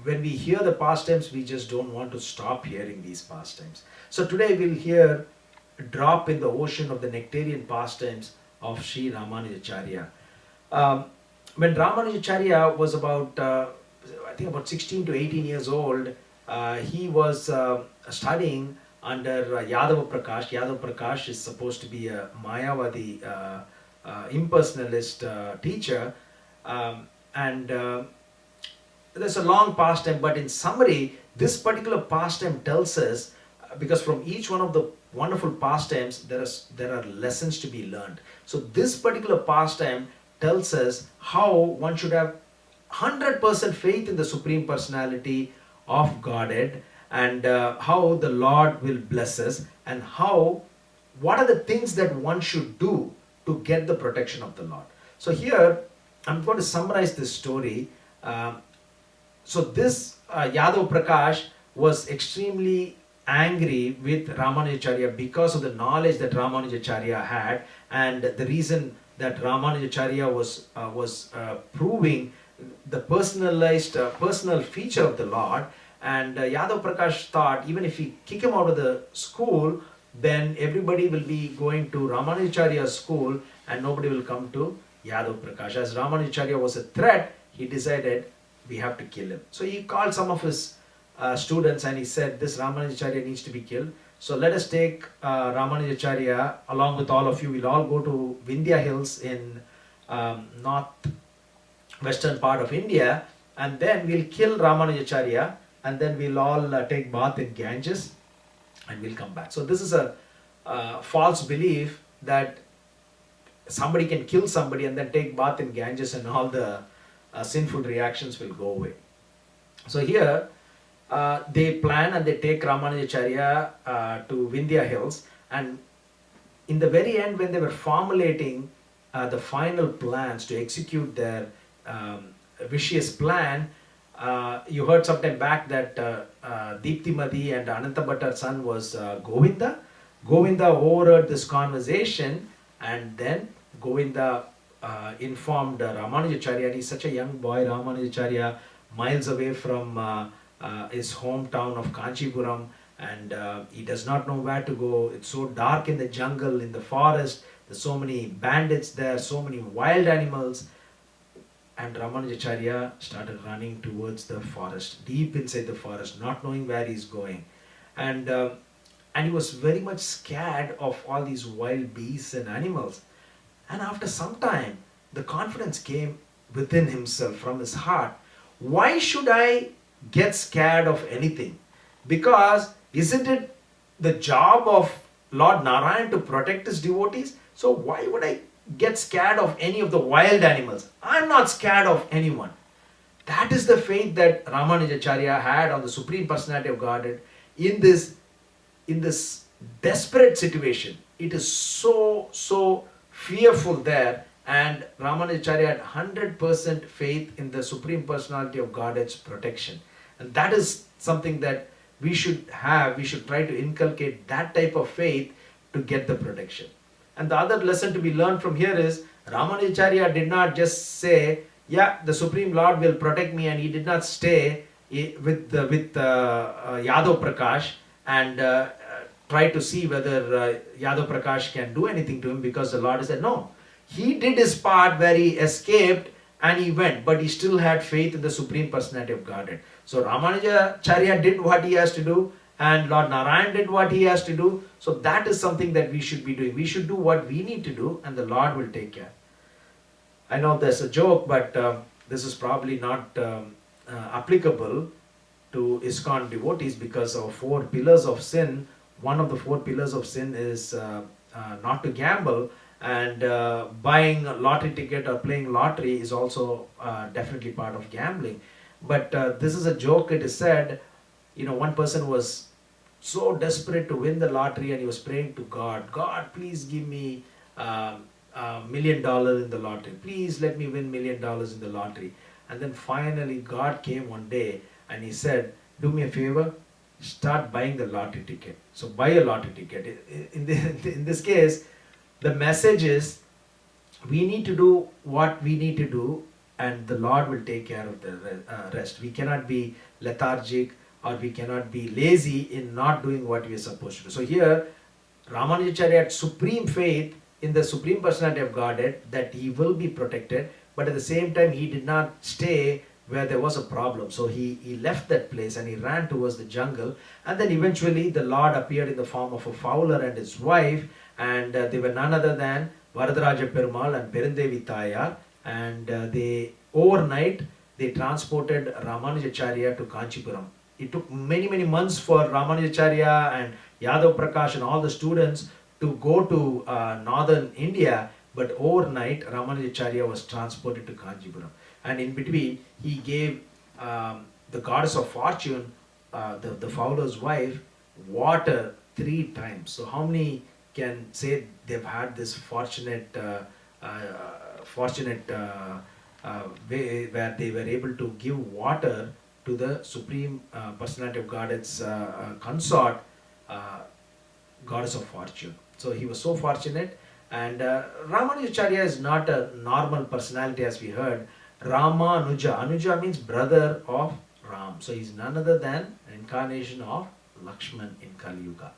Speaker 1: when we hear the pastimes, we just don't want to stop hearing these pastimes. So today we'll hear a drop in the ocean of the nectarian pastimes of Sri Ramanujacarya. Um, when Ramanujacarya was about, I think about 16 to 18 years old, he was studying under Yadava Prakash. Yadava Prakash is supposed to be a Mayavadi impersonalist teacher, and there's a long pastime, but in summary, this particular pastime tells us, because from each one of the wonderful pastimes, there are lessons to be learned. So this particular pastime tells us how one should have 100% faith in the Supreme Personality of Godhead, and how the Lord will bless us, and what are the things that one should do to get the protection of the Lord. So here, I'm going to summarize this story. So this Yadav Prakash was extremely angry with Ramanujacarya because of the knowledge that Ramanujacarya had, and the reason that Ramanujacarya was proving the personal feature of the Lord. And Yadav Prakash thought, even if we kick him out of the school, then everybody will be going to Ramanujacarya's school and nobody will come to Yadav Prakash. As Ramanujacarya was a threat, he decided we have to kill him. So he called some of his students and he said, this Ramanujacarya needs to be killed. So let us take Ramanujacarya along with all of you. We'll all go to Vindhya Hills in north-western part of India, and then we'll kill Ramanujacarya, and then we'll all take bath in Ganges and we'll come back. So this is a false belief that somebody can kill somebody and then take bath in Ganges and all the sinful reactions will go away. So here they plan and they take Ramanujacarya to Vindhya Hills, and in the very end, when they were formulating the final plans to execute their vicious plan, you heard some time back that Deeptimati and Anantabhattar's son was Govinda. Govinda overheard this conversation, and then Govinda informed Ramanujacarya. He's such a young boy, Ramanujacarya, miles away from his hometown of Kanchipuram, and he does not know where to go. It's so dark in the jungle, in the forest. There's so many bandits there, so many wild animals. And Ramanujacharya started running towards the forest, deep inside the forest, not knowing where he's going. And he was very much scared of all these wild beasts and animals. And after some time, the confidence came within himself, from his heart. Why should I get scared of anything? Because isn't it the job of Lord Narayan to protect his devotees? So why would I get scared of any of the wild animals? I'm not scared of anyone. That is the faith that Ramanujacharya had on the Supreme Personality of Godhead in this desperate situation. It is so fearful there, and Ramanujacharya had 100% faith in the Supreme Personality of Godhead's protection. And that is something that we should have. We should try to inculcate that type of faith to get the protection. And the other lesson to be learned from here is, Ramanujacharya did not just say, yeah, the Supreme Lord will protect me, and he did not stay with Yadav Prakash and try to see whether Yadav Prakash can do anything to him, because the Lord said no. He did his part where he escaped and he went, but he still had faith in the Supreme Personality of Godhead. So Ramanujacharya did what he has to do, and Lord Narayan did what he has to do. So that is something that we should be doing. We should do what we need to do, and the Lord will take care. I know there's a joke, but this is probably not applicable to ISKCON devotees, because of 4 pillars of sin. One of the 4 pillars of sin is not to gamble, and buying a lottery ticket or playing lottery is also definitely part of gambling. But this is a joke. It is said, one person was so desperate to win the lottery, and he was praying to God, God, please give me $1 million in the lottery. Please let me win $1 million in the lottery. And then finally, God came one day and He said, "Do me a favor, start buying the lottery ticket." So buy a lottery ticket. In this case, the message is we need to do what we need to do, and the Lord will take care of the rest. We cannot be lethargic or we cannot be lazy in not doing what we are supposed to do. So here, Ramanujacharya had supreme faith in the Supreme Personality of Godhead that he will be protected, but at the same time, he did not stay where there was a problem. So he left that place and he ran towards the jungle. And then eventually, the Lord appeared in the form of a fowler and his wife, and they were none other than Varadaraja Perumal and Perendevi Tayar. And they overnight they transported Ramanujacharya to Kanchipuram. It took many months for Ramanujacharya and Yadav Prakash and all the students to go to northern India, but overnight Ramanujacharya was transported to Kanchipuram. And in between, he gave the goddess of fortune, the fowler's wife, water 3 times. So how many can say they've had this fortunate way where they were able to give water to the Supreme Personality of Godhead's consort, goddess of fortune. So he was so fortunate. And Ramanujacharya is not a normal personality, as we heard. Ramanuja. Anuja means brother of Ram. So he's none other than an incarnation of Lakshman in Kali Yuga,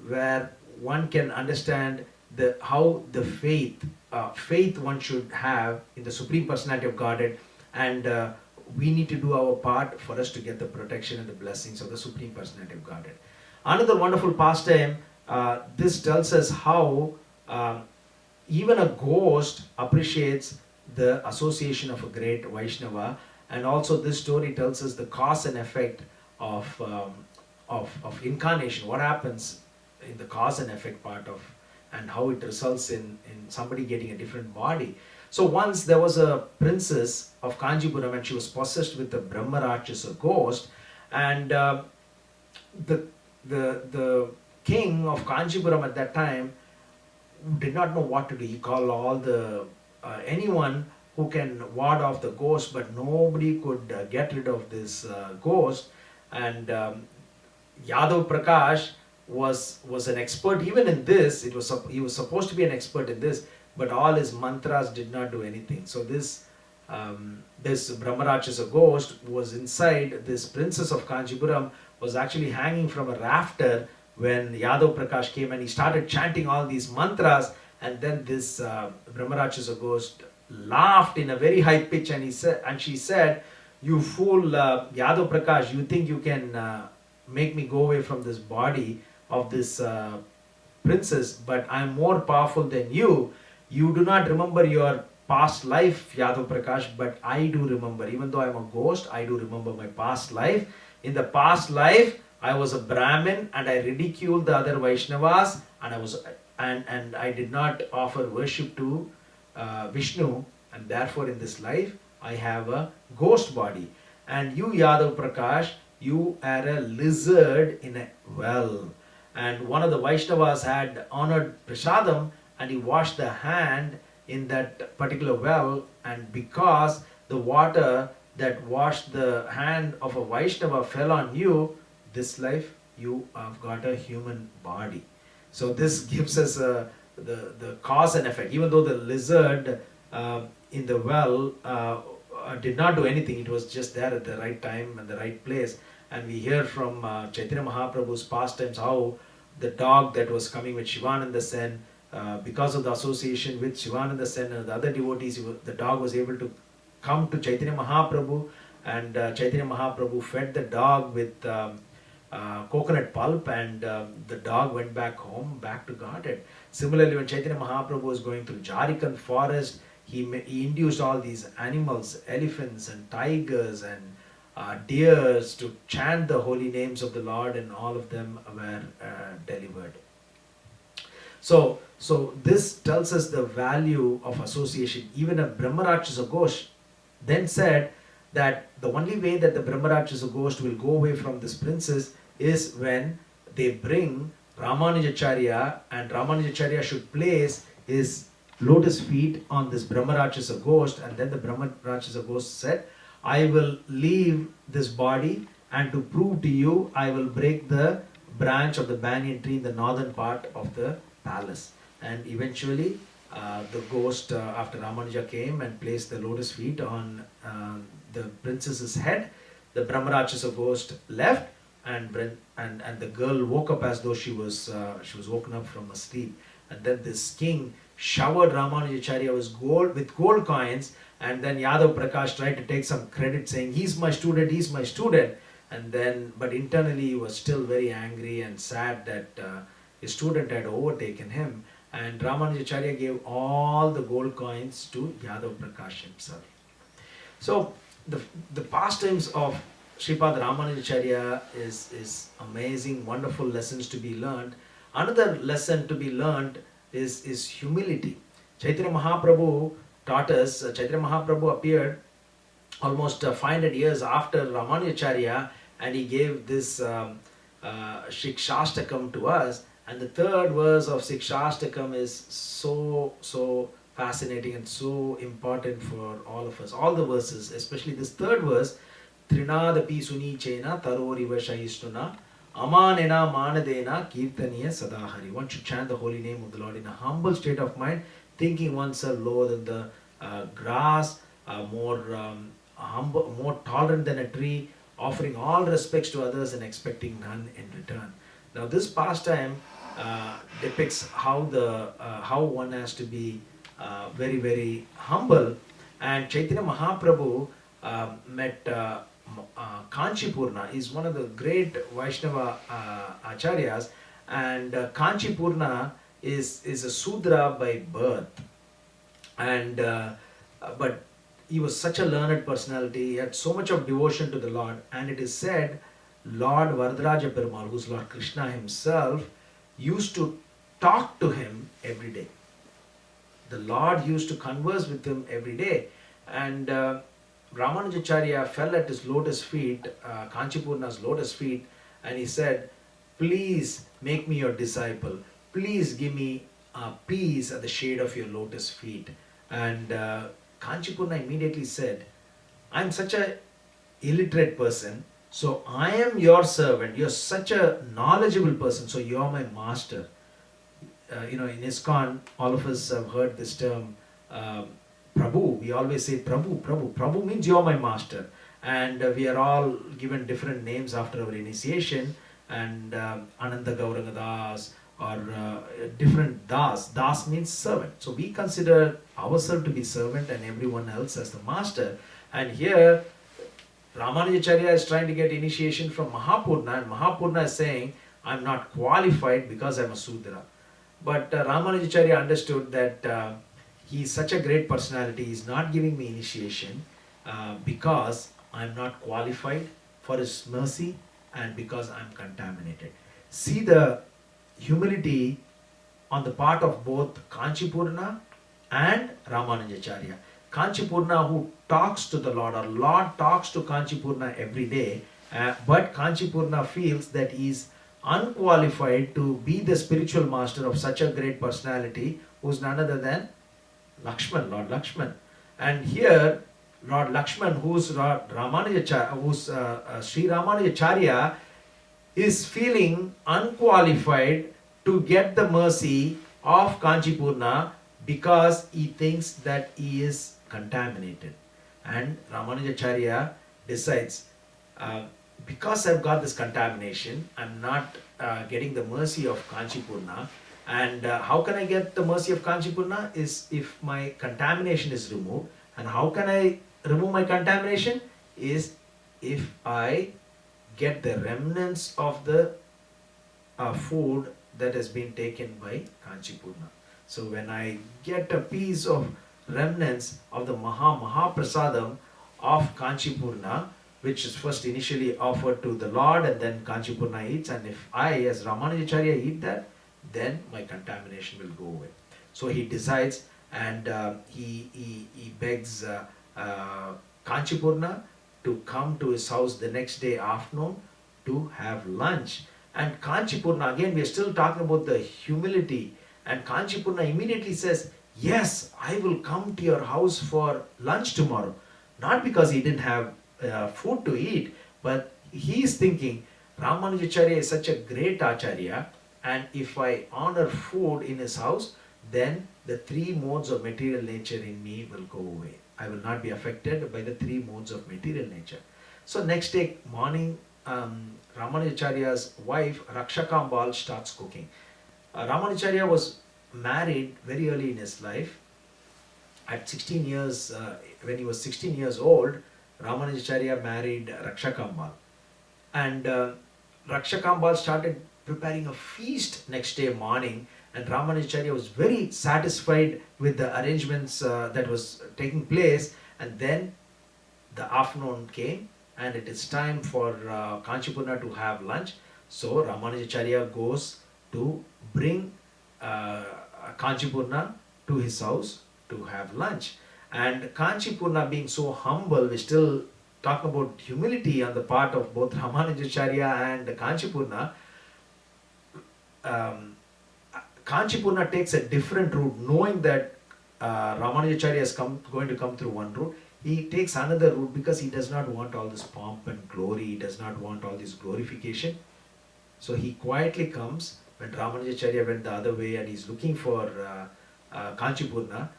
Speaker 1: where one can understand how the faith one should have in the Supreme Personality of Godhead, and we need to do our part for us to get the protection and the blessings of the Supreme Personality of Godhead. Another wonderful pastime, this tells us how even a ghost appreciates the association of a great Vaishnava, and also this story tells us the cause and effect of incarnation, what happens in the cause and effect part of, and how it results in somebody getting a different body. So once there was a princess of Kanjipuram and she was possessed with a Brahma Rakshasa ghost, and the king of Kanjipuram at that time did not know what to do. He called all the anyone who can ward off the ghost, but nobody could get rid of this ghost. And Yadav Prakash was an expert even in this. He was supposed to be an expert in this, but all his mantras did not do anything. So this Brahma Rakshasa ghost was inside this princess of Kanchipuram, was actually hanging from a rafter when Yadav Prakash came, and he started chanting all these mantras, and then this Brahma Rakshasa ghost laughed in a very high pitch, and she said, "You fool, Yadav Prakash, you think you can make me go away from this body of this princess, but I am more powerful than you. You do not remember your past life, Yadav Prakash, but I do remember. Even though I am a ghost, I do remember my past life. In the past life, I was a Brahmin and I ridiculed the other Vaishnavas, and I did not offer worship to Vishnu, and therefore in this life I have a ghost body. And you, Yadav Prakash, you are a lizard in a well." And one of the Vaishnavas had honored Prasadam, and he washed the hand in that particular well, and because the water that washed the hand of a Vaishnava fell on you, this life you have got a human body. So this gives us the cause and effect. Even though the lizard in the well did not do anything, it was just there at the right time and the right place. And we hear from Chaitanya Mahaprabhu's pastimes how the dog that was coming with Shivananda Sen, because of the association with Shivananda Sen and the other devotees, the dog was able to come to Chaitanya Mahaprabhu, and Chaitanya Mahaprabhu fed the dog with coconut pulp, and the dog went back home, back to Godhead. Similarly, when Chaitanya Mahaprabhu was going through Jharkhand forest, he induced all these animals, elephants and tigers and deers, to chant the holy names of the Lord, and all of them were delivered. So this tells us the value of association. Even a Brahma Rakshasa ghost then said that the only way that the Brahma Rakshasa ghost will go away from this princess is when they bring Ramanujacharya, and Ramanujacharya should place his lotus feet on this Brahmarachasa ghost, and then the Brahmarachasa ghost said, I will leave this body, and to prove to you, I will break the branch of the banyan tree in the northern part of the palace. And eventually, the ghost, after Ramanuja came and placed the lotus feet on the princess's head, the Brahmarachasa ghost left, and the girl woke up as though she was woken up from a sleep. And then this king showered Ramanujacharya with gold coins, and then Yadav Prakash tried to take some credit, saying, he's my student, he's my student. And then, but internally he was still very angry and sad that his student had overtaken him. And Ramanujacharya gave all the gold coins to Yadav Prakash himself. So the pastimes of Sripad Ramanujacharya is amazing, wonderful lessons to be learned. Another lesson to be learned is humility. Chaitanya Mahaprabhu taught us, Chaitanya Mahaprabhu appeared almost 500 years after Ramanujacharya, and he gave this Shikshastakam to us. And the third verse of Shikshastakam is so fascinating and so important for all of us. All the verses, especially this third verse, Trinadapi Suni Chena Taroriva Shahishnuna Amanena Manadena Kirtaniya Sadahari. One should chant the holy name of the Lord in a humble state of mind, thinking oneself lower than the grass, more humble, more tolerant than a tree, offering all respects to others and expecting none in return. Now this pastime depicts how one has to be very, very humble. And Chaitanya Mahaprabhu met Kanchipurna. Is one of the great Vaishnava acharyas, and Kanchipurna is a Sudra by birth, and but he was such a learned personality. He had so much of devotion to the Lord, and it is said Lord Varadaraja Perumal, who's Lord Krishna himself, used to talk to him every day. The Lord used to converse with him every day, and Ramanujacharya fell at his lotus feet, Kanchipurna's lotus feet, and he said, please make me your disciple. Please give me peace at the shade of your lotus feet. And Kanchipurna immediately said, I'm such a illiterate person, so I am your servant. You're such a knowledgeable person, so you're my master. In ISKCON, all of us have heard this term, Prabhu. We always say Prabhu, Prabhu. Prabhu means you're my master. And we are all given different names after our initiation. And Ananda Gauranga Das, or different Das. Das means servant. So we consider ourselves to be servant and everyone else as the master. And here, Ramanujacharya is trying to get initiation from Mahapurna, and Mahapurna is saying, I'm not qualified because I'm a Sudra. But Ramanujacharya understood that he is such a great personality, he is not giving me initiation because I'm not qualified for his mercy and because I'm contaminated. See the humility on the part of both Kanchipurna and Ramanujacharya. Kanchipurna, who talks to the Lord, or Lord talks to Kanchipurna every day, but Kanchipurna feels that he is unqualified to be the spiritual master of such a great personality, who is none other than Lakshman, Lord Lakshman. And here, Lord Lakshman, who's Lord Ramanujacharya, who's Sri Ramanujacarya, is feeling unqualified to get the mercy of Kanchipurna because he thinks that he is contaminated. And Ramanujacharya decides, because I've got this contamination, I'm not getting the mercy of Kanchipurna. And how can I get the mercy of Kanchipurna? Is if my contamination is removed. And how can I remove my contamination? Is if I get the remnants of the food that has been taken by Kanchipurna. So when I get a piece of remnants of the Mahaprasadam of Kanchipurna, which is first initially offered to the Lord and then Kanchipurna eats, and if I as Ramanujacharya eat that, then my contamination will go away. So he decides, and he begs Kanchipurna to come to his house the next day afternoon to have lunch. And Kanchipurna, again we are still talking about the humility And Kanchipurna immediately says, yes, I will come to your house for lunch tomorrow. Not because he didn't have food to eat, but he is thinking, Ramanujacharya is such a great Acharya, and if I honor food in his house, then the three modes of material nature in me will go away. I will not be affected by the three modes of material nature. So next day morning, Ramanujacharya's wife Rakshakambal starts cooking. Ramanujacharya was married very early in his life. At 16 years, when he was 16 years old, Ramanujacharya married Rakshakambal. And Rakshakambal started preparing a feast next day morning, and Ramanujacharya was very satisfied with the arrangements that was taking place. And then the afternoon came, and it is time for Kanchipurna to have lunch. So Ramanujacharya goes to bring uh, Kanchipurna to his house to have lunch. And Kanchipurna, being so humble, we still talk about humility on the part of both Ramanujacharya and Kanchipurna. Um, Kanchipurna takes a different route, knowing that Ramanujacharya is going to come through one route. He takes another route because he does not want all this pomp and glory, he does not want all this glorification. So he quietly comes when Ramanujacharya went the other way and he's looking for Kanchipurna,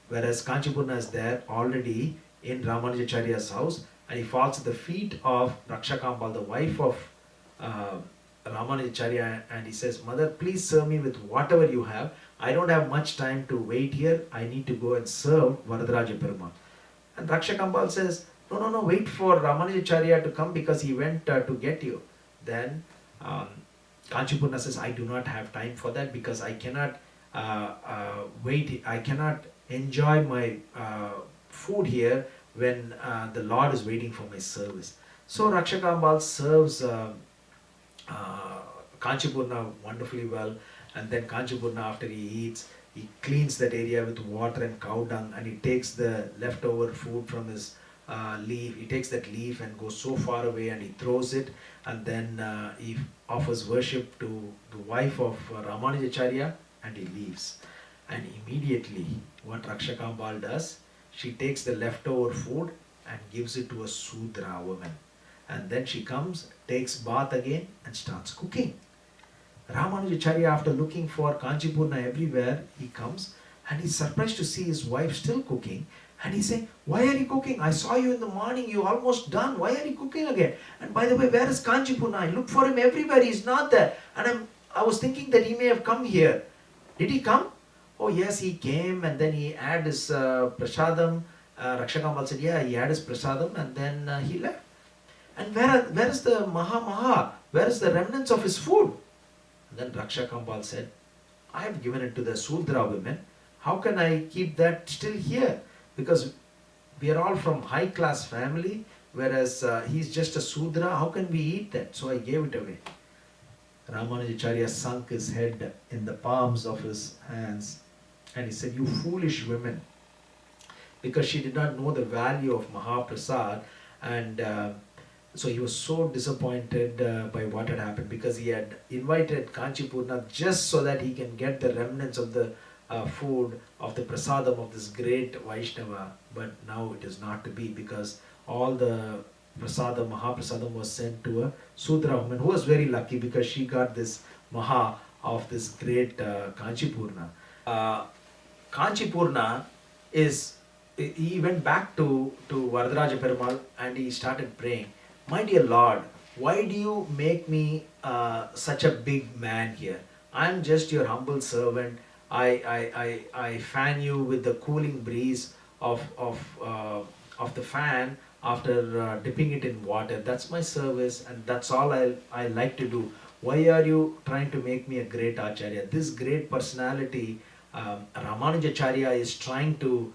Speaker 1: whereas Kanchipurna is there already in Ramanujacharya's house, and he falls at the feet of Rakshakambal, the wife of Ramanujacharya, and he says, Mother, please serve me with whatever you have. I don't have much time to wait here. I need to go and serve Varadaraja Perumal. And Rakshakambal says, no, wait for Ramanujacharya to come because he went to get you. Then Kanchipurna says, I do not have time for that because I cannot wait, I cannot enjoy my food here when the Lord is waiting for my service. So Rakshakambal serves Kanchipurna wonderfully well, and then Kanchipurna, after he eats, he cleans that area with water and cow dung, and he takes the leftover food from his leaf. He takes that leaf and goes so far away and he throws it, and then he offers worship to the wife of Ramanujacharya, and he leaves. And immediately, what Rakshakambal does, she takes the leftover food and gives it to a Sudra woman. And then she comes, takes bath again, and starts cooking. Ramanujacharya, after looking for Kanchipurna everywhere, he comes and he's surprised to see his wife still cooking. And he says, why are you cooking? I saw you in the morning, you almost done. Why are you cooking again? And by the way, where is Kanchipurna? I looked for him everywhere, he's not there. And I was thinking that he may have come here. Did he come? Oh yes, he came and then he had his prasadam. Rakshakambal said, yeah, he had his prasadam and then he left. And where is the Maha? Where is the remnants of his food? And then Rakshakambal said, I have given it to the Sudra women. How can I keep that still here? Because we are all from high class family, whereas he's just a Sudra. How can we eat that? So I gave it away. Ramanujacharya sunk his head in the palms of his hands and he said, you foolish women. Because she did not know the value of Mahaprasad, and so he was so disappointed by what had happened, because he had invited Kanchipurna just so that he can get the remnants of the food of the prasadam of this great Vaishnava. But now it is not to be, because all the prasadam, Mahaprasadam, was sent to a Sudra woman who was very lucky because she got this Maha of this great Kanchipurna. Kanchipurna he went back to Varadaraja Perumal and he started praying, my dear Lord, why do you make me such a big man here? I am just your humble servant. I fan you with the cooling breeze of the fan after dipping it in water. That's my service and that's all I like to do. Why are you trying to make me a great Acharya? This great personality, Ramanujacharya, is trying to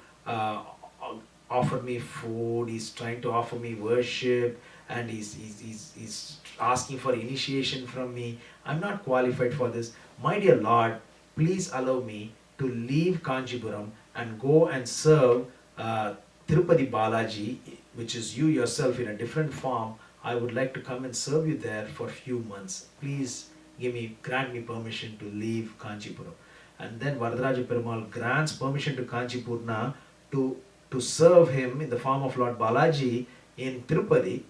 Speaker 1: offer me food, he's trying to offer me worship, and he's asking for initiation from me. I'm not qualified for this. My dear Lord, please allow me to leave Kanchipuram and go and serve Tirupati Balaji, which is you yourself in a different form. I would like to come and serve you there for a few months. Please grant me permission to leave Kanchipuram. And then Varadaraja Perumal grants permission to Kanchipurna to serve him in the form of Lord Balaji in Tirupati.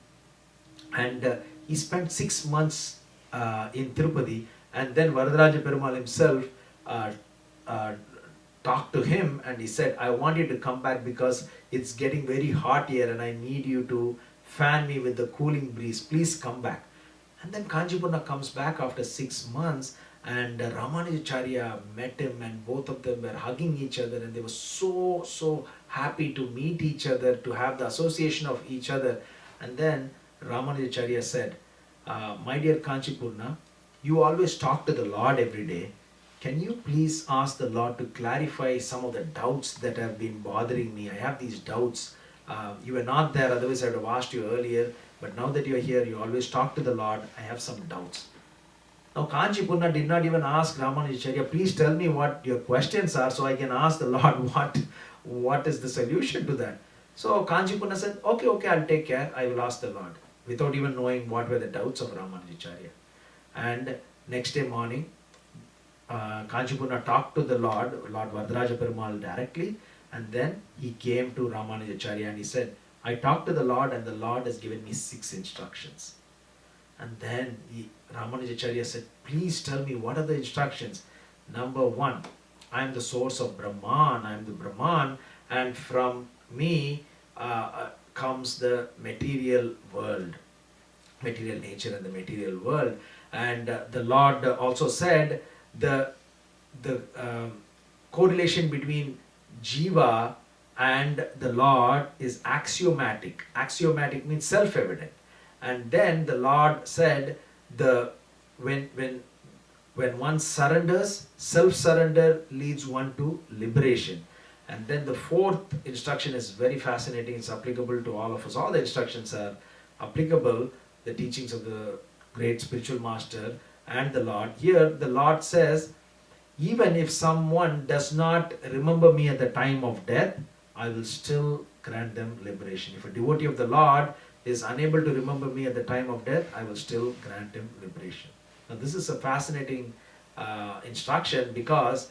Speaker 1: And he spent 6 months in Tirupati. And then Varadaraja Perumal himself uh, uh, talked to him and he said, I want you to come back because it's getting very hot here and I need you to fan me with the cooling breeze. Please come back. And then Kanchipurna comes back after 6 months, and Ramanujacharya met him, and both of them were hugging each other, and they were so happy to meet each other, to have the association of each other. And then Ramanujacharya said, my dear Kanchipurna, you always talk to the Lord every day. Can you please ask the Lord to clarify some of the doubts that have been bothering me? I have these doubts. You were not there, otherwise I would have asked you earlier. But now that you are here, you always talk to the Lord. I have some doubts. Now Kanchipurna did not even ask Ramanujacharya, please tell me what your questions are so I can ask the Lord what is the solution to that. So Kanchipurna said, okay, I'll take care. I will ask the Lord, without even knowing what were the doubts of Ramanujacharya. And next day morning, Kanchipurna talked to the Lord Varadaraja Perumal directly, and then he came to Ramanujacharya and he said, I talked to the Lord and the Lord has given me 6 instructions. And then Ramanujacharya said, please tell me what are the instructions. Number 1, I am the source of Brahman, I am the Brahman, and from me comes the material world, material nature and the material world. And the Lord also said the correlation between Jiva and the Lord is axiomatic. Axiomatic means self-evident. And then the Lord said when one surrenders, self-surrender leads one to liberation. And then the 4th instruction is very fascinating. It's applicable to all of us. All the instructions are applicable, the teachings of the great spiritual master and the Lord. Here the Lord says, even if someone does not remember me at the time of death, I will still grant them liberation. If a devotee of the Lord is unable to remember me at the time of death, I will still grant him liberation. Now this is a fascinating instruction because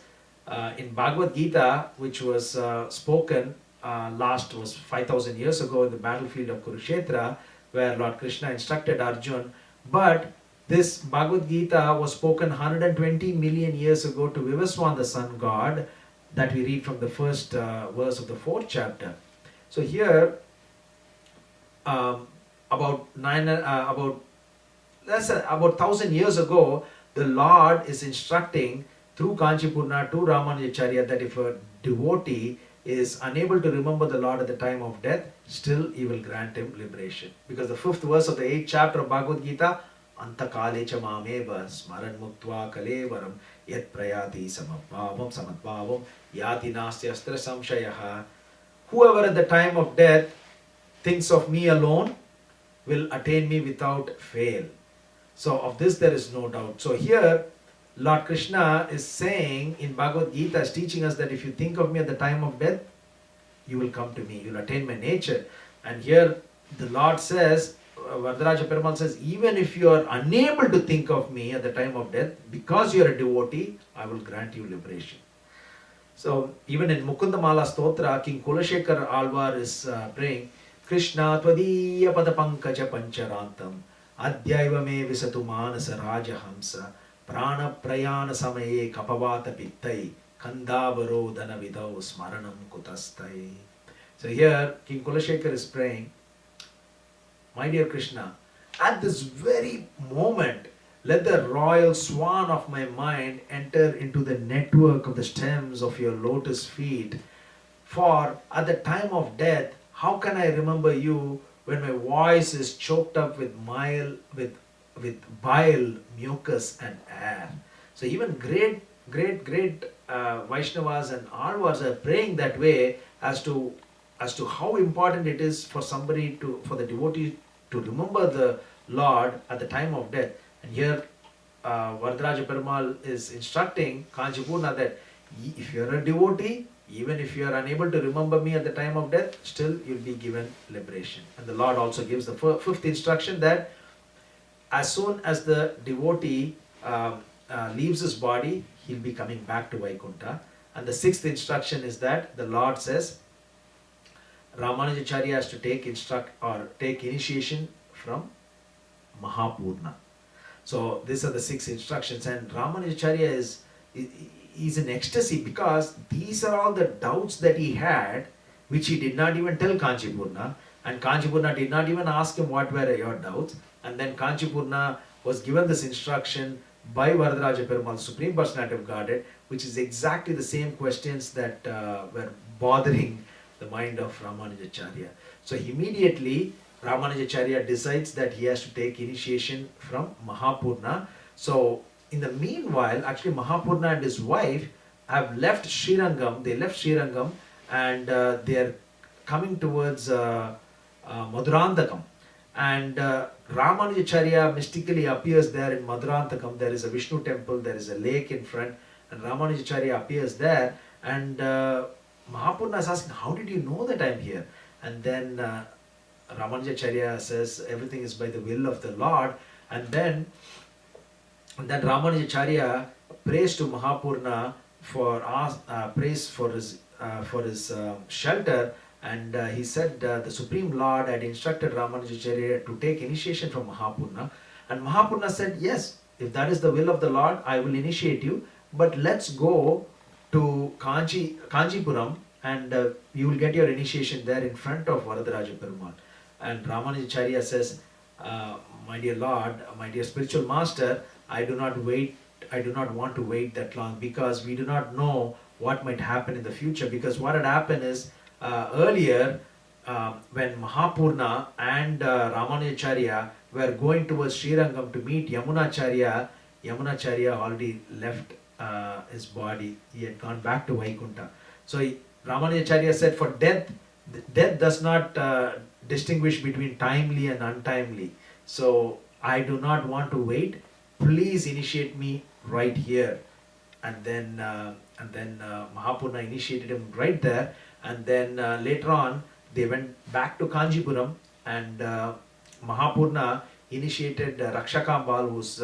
Speaker 1: in Bhagavad Gita, which was spoken was 5,000 years ago in the battlefield of Kurukshetra, where Lord Krishna instructed Arjuna, but this Bhagavad Gita was spoken 120 million years ago to Vivaswan, the sun god, that we read from the first verse of the 4th chapter. So here, about 1,000 years ago, the Lord is instructing through Kanchipurna to Ramanujacharya that if a devotee is unable to remember the Lord at the time of death, still he will grant him liberation. Because the 5th verse of the 8th chapter of Bhagavad Gita, Antakalecha mameva smaran muktva kalevaram yat prayati samadbhavam yati nasti astra samshayaha. Whoever at the time of death thinks of me alone will attain me without fail. So of this there is no doubt. So here Lord Krishna is saying in Bhagavad Gita, is teaching us that if you think of me at the time of death, you will come to me, you will attain my nature. And here the Lord says, Varadaraja Perumal says, even if you are unable to think of me at the time of death, because you are a devotee, I will grant you liberation. So even in Mukundamala Stotra, King Kulashekar Alvar is praying, Krishna Tvadiya Padapankaja Pancharantam Adhyaiva me Visatu Manasa Rajahamsa Prana Prayana Samaye Kapavata Pittai Kandavaro Danavidau Smaranam Kutastai. So here King Kulashekar is praying, my dear Krishna, at this very moment, let the royal swan of my mind enter into the network of the stems of your lotus feet. For at the time of death, how can I remember you when my voice is choked up with bile, mucus and air? So even great Vaishnavas and Alvars are praying that way as to how important it is for the devotee to remember the Lord at the time of death. And here Varadaraja Perumal is instructing Kanchipurna that if you are a devotee, even if you are unable to remember me at the time of death, still you will be given liberation. And the Lord also gives the 5th instruction that as soon as the devotee leaves his body, he'll be coming back to Vaikuntha. And the sixth instruction is that the Lord says Ramanujacharya has to take initiation from Mahapurna. So these are the six instructions, and Ramanujacharya is in ecstasy because these are all the doubts that he had, which he did not even tell Kanchipurna, and Kanchipurna did not even ask him what were your doubts, and then Kanchipurna was given this instruction by Varadaraja Perumal, Supreme Personality of Godhead, which is exactly the same questions that were bothering the mind of Ramanujacharya. So immediately Ramanujacharya decides that he has to take initiation from Mahapurna. So in the meanwhile, actually Mahapurna and his wife have left Srirangam. They left Srirangam and they are coming towards Madurantakam. And Ramanujacharya mystically appears there in Madurantakam. There is a Vishnu temple, there is a lake in front, and Ramanujacharya appears there. And Mahapurna is asking, how did you know that I am here? And then Ramanujacharya says, everything is by the will of the Lord. And then Ramanujacharya prays to Mahapurna prays for his shelter. And he said the Supreme Lord had instructed Ramanujacharya to take initiation from Mahapurna. And Mahapurna said, yes, if that is the will of the Lord, I will initiate you. But let's go to Kanchipuram and you will get your initiation there in front of Varadaraja Perumal. And Ramanujacharya says, my dear Lord, my dear spiritual master, I do not want to wait that long because we do not know what might happen in the future. Because what had happened is, earlier, when Mahapurna and Ramanujacharya were going towards Srirangam to meet Yamunacharya, Yamunacharya already left his body. He had gone back to Vaikuntha. So Ramanujacharya said, for death does not distinguish between timely and untimely. So I do not want to wait. Please initiate me right here. And then Mahapurna initiated him right there. And then later on, they went back to Kanjipuram, and Mahapurna initiated Rakshakambal, who's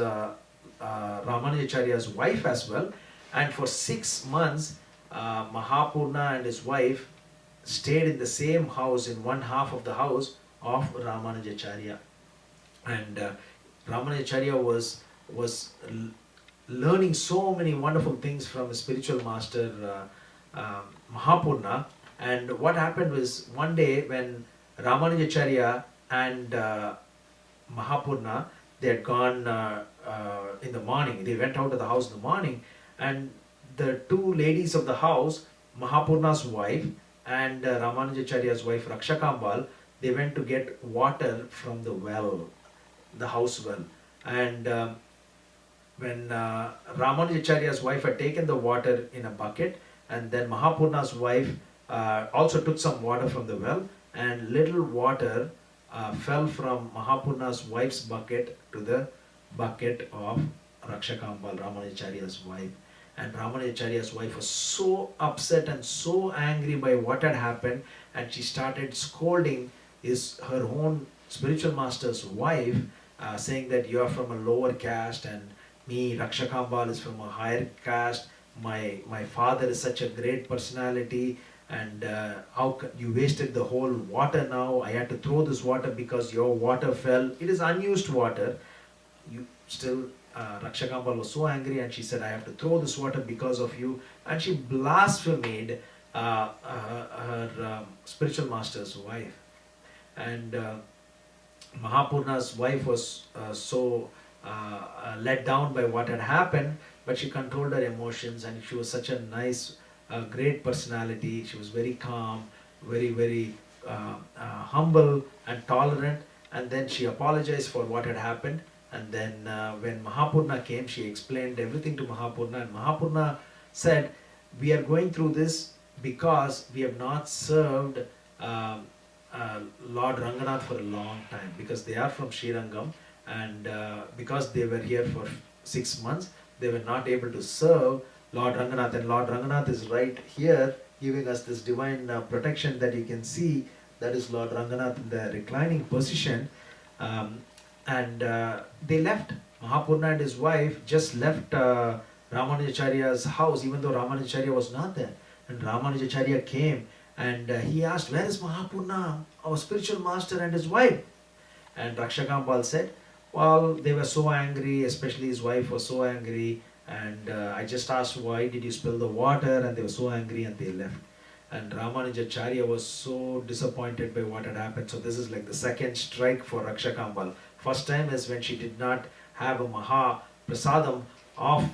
Speaker 1: Ramanujacharya's wife as well. And for 6 months, Mahapurna and his wife stayed in the same house, in one half of the house of Ramanujacharya. And Ramanujacharya was learning so many wonderful things from his spiritual master Mahapurna. And what happened was, one day when Ramanujacharya and Mahapurna, they had gone in the morning, they went out of the house in the morning, and the two ladies of the house, Mahapurna's wife and Ramanujacharya's wife Rakshakambal, they went to get water from the well, the house well. And when Ramanujacharya's wife had taken the water in a bucket, and then Mahapurna's wife also took some water from the well, and little water fell from Mahapurna's wife's bucket to the bucket of Rakshakambal, Ramanujacharya's wife. And Ramanujacharya's wife was so upset and so angry by what had happened, and she started scolding her own spiritual master's wife, saying that you are from a lower caste and me, Rakshakambal, is from a higher caste. My father is such a great personality, and you wasted the whole water now. I had to throw this water because your water fell. It is unused water. Rakshakambal was so angry, and she said, I have to throw this water because of you. And she blasphemed her spiritual master's wife. And Mahapurna's wife was so let down by what had happened, but she controlled her emotions, and she was such a nice, great personality. She was very calm, very, very humble and tolerant. And then she apologized for what had happened. And then when Mahapurna came, she explained everything to Mahapurna, and Mahapurna said, we are going through this because we have not served Lord Ranganath for a long time, because they are from Srirangam, and because they were here for 6 months, they were not able to serve Lord Ranganath. And Lord Ranganath is right here giving us this divine protection that you can see. That is Lord Ranganath in the reclining position. And they left. Mahapurna and his wife just left Ramanujacharya's house, even though Ramanujacharya was not there. And Ramanujacharya came and he asked, "Where is Mahapurna, our spiritual master and his wife?" And Rakshakambal said, "Well, they were so angry, especially his wife was so angry. And I just asked, why did you spill the water? And they were so angry and they left." And Ramanujacharya was so disappointed by what had happened. So this is like the second strike for Rakshakambal. First time is when she did not have a Maha Prasadam of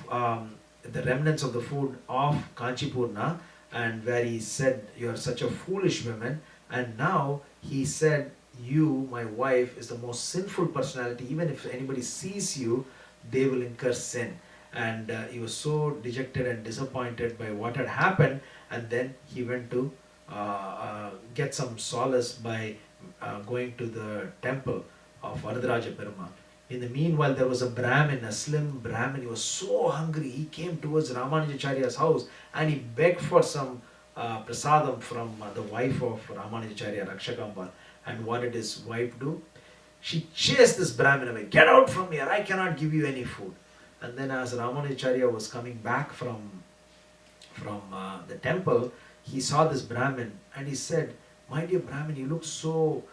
Speaker 1: the remnants of the food of Kanchipurna, and where he said, "You are such a foolish woman." And now he said, "You, my wife, is the most sinful personality. Even if anybody sees you, they will incur sin." And he was so dejected and disappointed by what had happened. And then he went to get some solace by going to the temple of Varadaraja Perumal. In the meanwhile, there was a Brahmin, a slim Brahmin. He was so hungry. He came towards Ramanujacharya's house and he begged for some prasadam from the wife of Ramanujacharya, Rakshakambal. And what did his wife do? She chased this Brahmin away. "Get out from here, I cannot give you any food." And then as Ramanujacharya was coming back from the temple, he saw this Brahmin and he said, "My dear Brahmin, you look so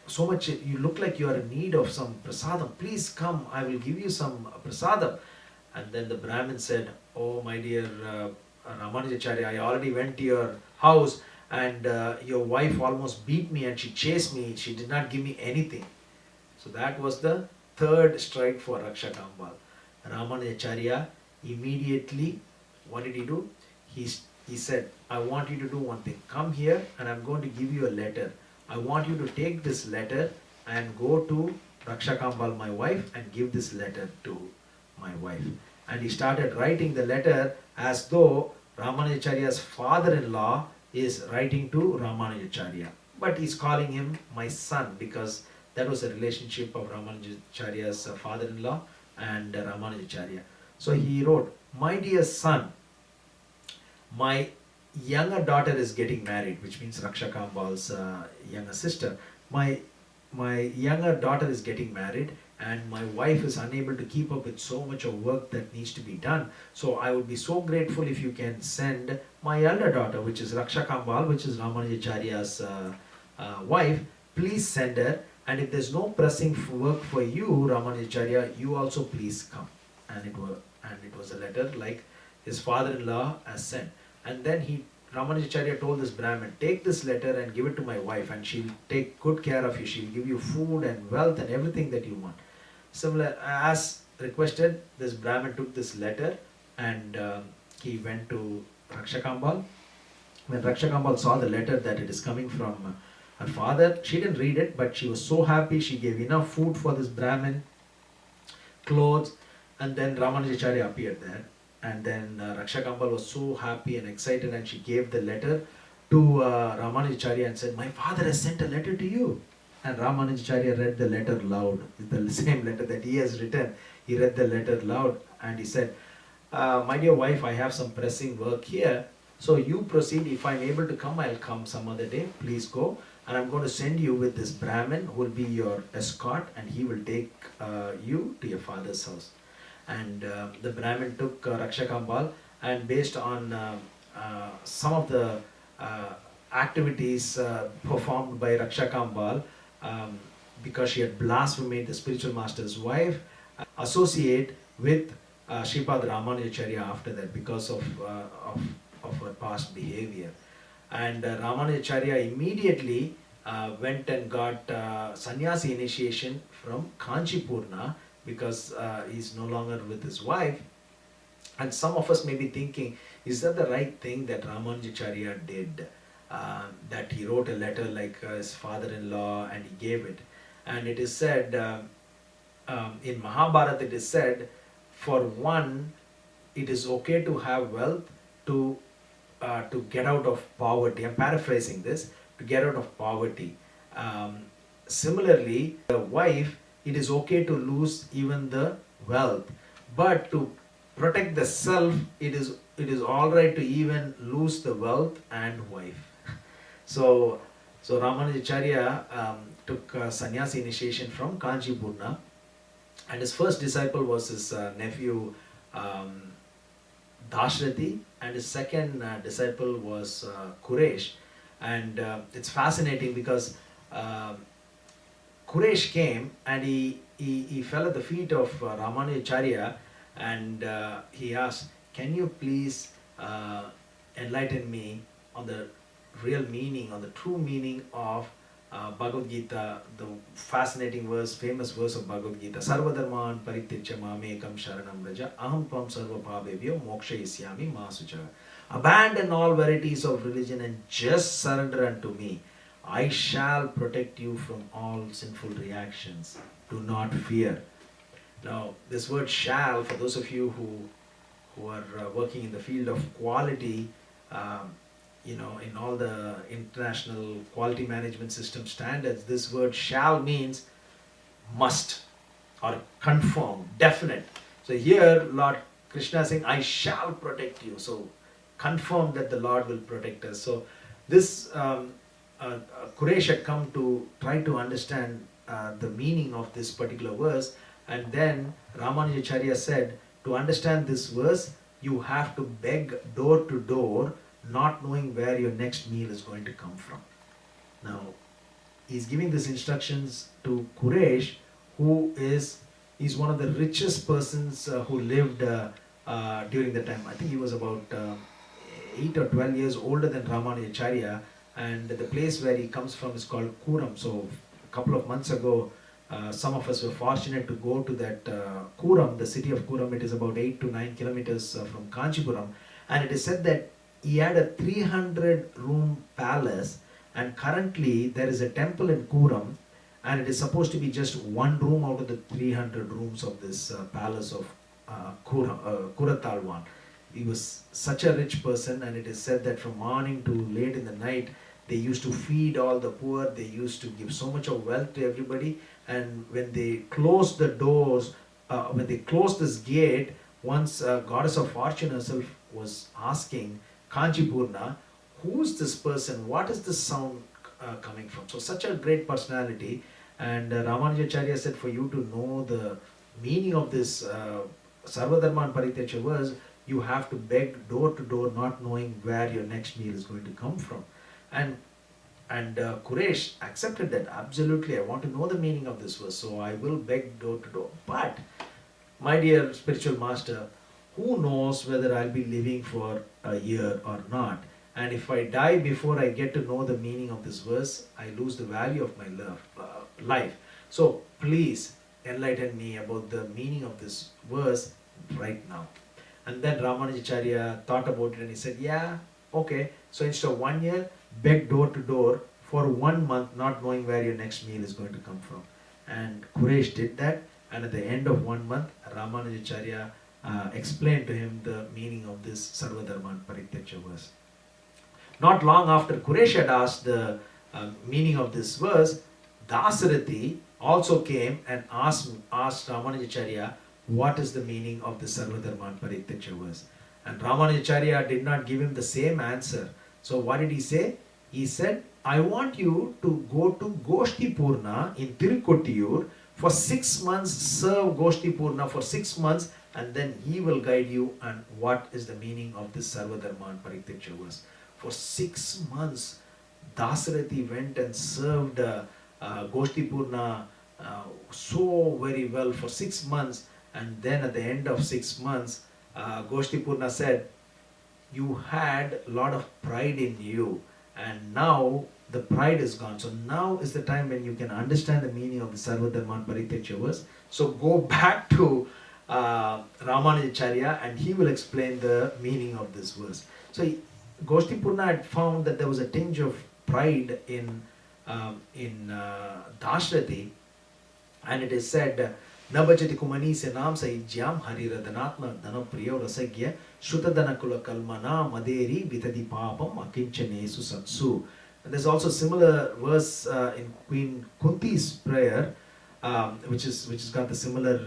Speaker 1: so much, you look like you are in need of some prasadam. Please come, I will give you some prasadam." And then the Brahmin said, "Oh, my dear Ramanujacharya, I already went to your house and your wife almost beat me and she chased me. She did not give me anything." So that was the third strike for Rakshakambal. Ramanujacharya immediately, what did he do? He said, "I want you to do one thing. Come here and I'm going to give you a letter. I want you to take this letter and go to Rakshakambal, my wife, and give this letter to my wife." And he started writing the letter as though Ramanujacharya's father-in-law is writing to Ramanujacharya. But he's calling him my son because that was a relationship of Ramanujacharya's father-in-law and Ramanujacharya. So he wrote, "My dear son, my younger daughter is getting married," which means Rakshakambal's younger sister. My younger daughter is getting married and my wife is unable to keep up with so much of work that needs to be done. So I would be so grateful if you can send my elder daughter, which is Rakshakambal, which is Ramanujacharya's wife. Please send her. And if there's no pressing work for you, Ramanujacharya, you also please come." And it was a letter like his father-in-law has sent. And then Ramanujacharya told this Brahmin, "Take this letter and give it to my wife and she'll take good care of you. She'll give you food and wealth and everything that you want." Similar, as requested, this Brahmin took this letter and he went to Rakshakambal. When Rakshakambal saw the letter that it is coming from her father, she didn't read it, but she was so happy. She gave enough food for this Brahmin, clothes, and then Ramanujacharya appeared there. And then Rakshakambal was so happy and excited and she gave the letter to Ramanujacharya and said, "My father has sent a letter to you." And Ramanujacharya read the letter loud, the same letter that he has written. He read the letter loud and he said, "My dear wife, I have some pressing work here. So you proceed. If I'm able to come, I'll come some other day. Please go. And I'm going to send you with this Brahmin who will be your escort and he will take you to your father's house." And the Brahmin took Rakshakambal, and based on some of the activities performed by Rakshakambal, because she had blasphemed the spiritual master's wife, associate with Sripad Ramanujacharya after that because of her past behavior. And Ramanujacharya immediately went and got sannyasi initiation from Kanchipurna because he's no longer with his wife. And some of us may be thinking, is that the right thing that Ramanujacharya did? That he wrote a letter like his father-in-law and he gave it. And it is said, in Mahabharata it is said, for one, it is okay to have wealth to get out of poverty. I'm paraphrasing this, to get out of poverty. Similarly, the wife, it is okay to lose even the wealth, but to protect the self, it is all right to even lose the wealth and wife. So Ramanujacharya took sannyasi initiation from Kanchipurna, and his first disciple was his nephew um, Dashrathi, and his second disciple was Quraysh. And it's fascinating because uh, Quraysh came and he fell at the feet of Ramanujacharya, and he asked, "Can you please enlighten me on the real meaning, on the true meaning of Bhagavad Gita, the fascinating verse, famous verse of Bhagavad Gita, Sarvadharman Parityaja Mamekam Sharanam Vraja, Aham Tvam Sarva Bhavevyo Mokshayisyami Masucha." Abandon all varieties of religion and just surrender unto me. I shall protect you from all sinful reactions. Do not fear. Now, this word shall, for those of you who are working in the field of quality, um, in all the international quality management system standards, this word shall means must or confirm, definite. So here, Lord Krishna is saying, I shall protect you. So confirm that the Lord will protect us. So this Quraysh had come to try to understand the meaning of this particular verse, and then Ramanujacharya said, to understand this verse, you have to beg door to door, not knowing where your next meal is going to come from. Now, he's giving these instructions to Quraysh, who is one of the richest persons who lived during the time. I think he was about 8 or 12 years older than Ramanujacharya, and the place where he comes from is called Kuram. So a couple of months ago, some of us were fortunate to go to that Kuram, the city of Kuram. It is about 8 to 9 kilometers from Kanchipuram, and it is said that he had a 300 room palace, and currently there is a temple in Kuram, and it is supposed to be just one room out of the 300 rooms of this palace of Kuratalwan. He was such a rich person, and it is said that from morning to late in the night, they used to feed all the poor, they used to give so much of wealth to everybody, and when they closed the doors, when they closed this gate, once Goddess of Fortune herself was asking Kanchipurna, who's this person, what is this sound coming from? So such a great personality, and Ramanujacharya said, for you to know the meaning of this Sarvadharman Parityaja verse, you have to beg door to door, not knowing where your next meal is going to come from. And Quraysh accepted that. Absolutely, I want to know the meaning of this verse, so I will beg door to door. But, my dear spiritual master, who knows whether I'll be living for a year or not? And if I die before I get to know the meaning of this verse, I lose the value of my life. So, please enlighten me about the meaning of this verse right now. And then Ramanujacharya thought about it and he said, yeah, okay. So instead of 1 year, beg door to door for 1 month, not knowing where your next meal is going to come from. And Quraysh did that, and at the end of 1 month, Ramanujacharya explained to him the meaning of this Sarvadharman Parityaja verse. Not long after Quraysh had asked the meaning of this verse, Dasarathi also came and asked Ramanujacharya, what is the meaning of the Sarvadharman Parityaja verse? And Ramanujacharya did not give him the same answer. So what did he say? He said, I want you to go to Goshti Purna in Tirukottiyur for 6 months, serve Goshti Purna for 6 months, and then he will guide you on what is the meaning of this Sarvadharman Parityaja verse. For 6 months, Dasarathi went and served Goshti Purna so very well for 6 months, and then at the end of 6 months, Goshti Purna said, you had a lot of pride in you, and now the pride is gone. So now is the time when you can understand the meaning of the Sarvadharman Parityaja verse. So go back to Ramanujacharya and he will explain the meaning of this verse. So Goshti Purna had found that there was a tinge of pride in Dashrathi, and it is said, Nabajati kumani se naam saijyam hariradhanatma dhanapriyo rasagya shrutadhanakula kalmana maderi vitadi papam akinchanesu satsu. And there's also a similar verse in Queen Kunti's prayer, which has got the similar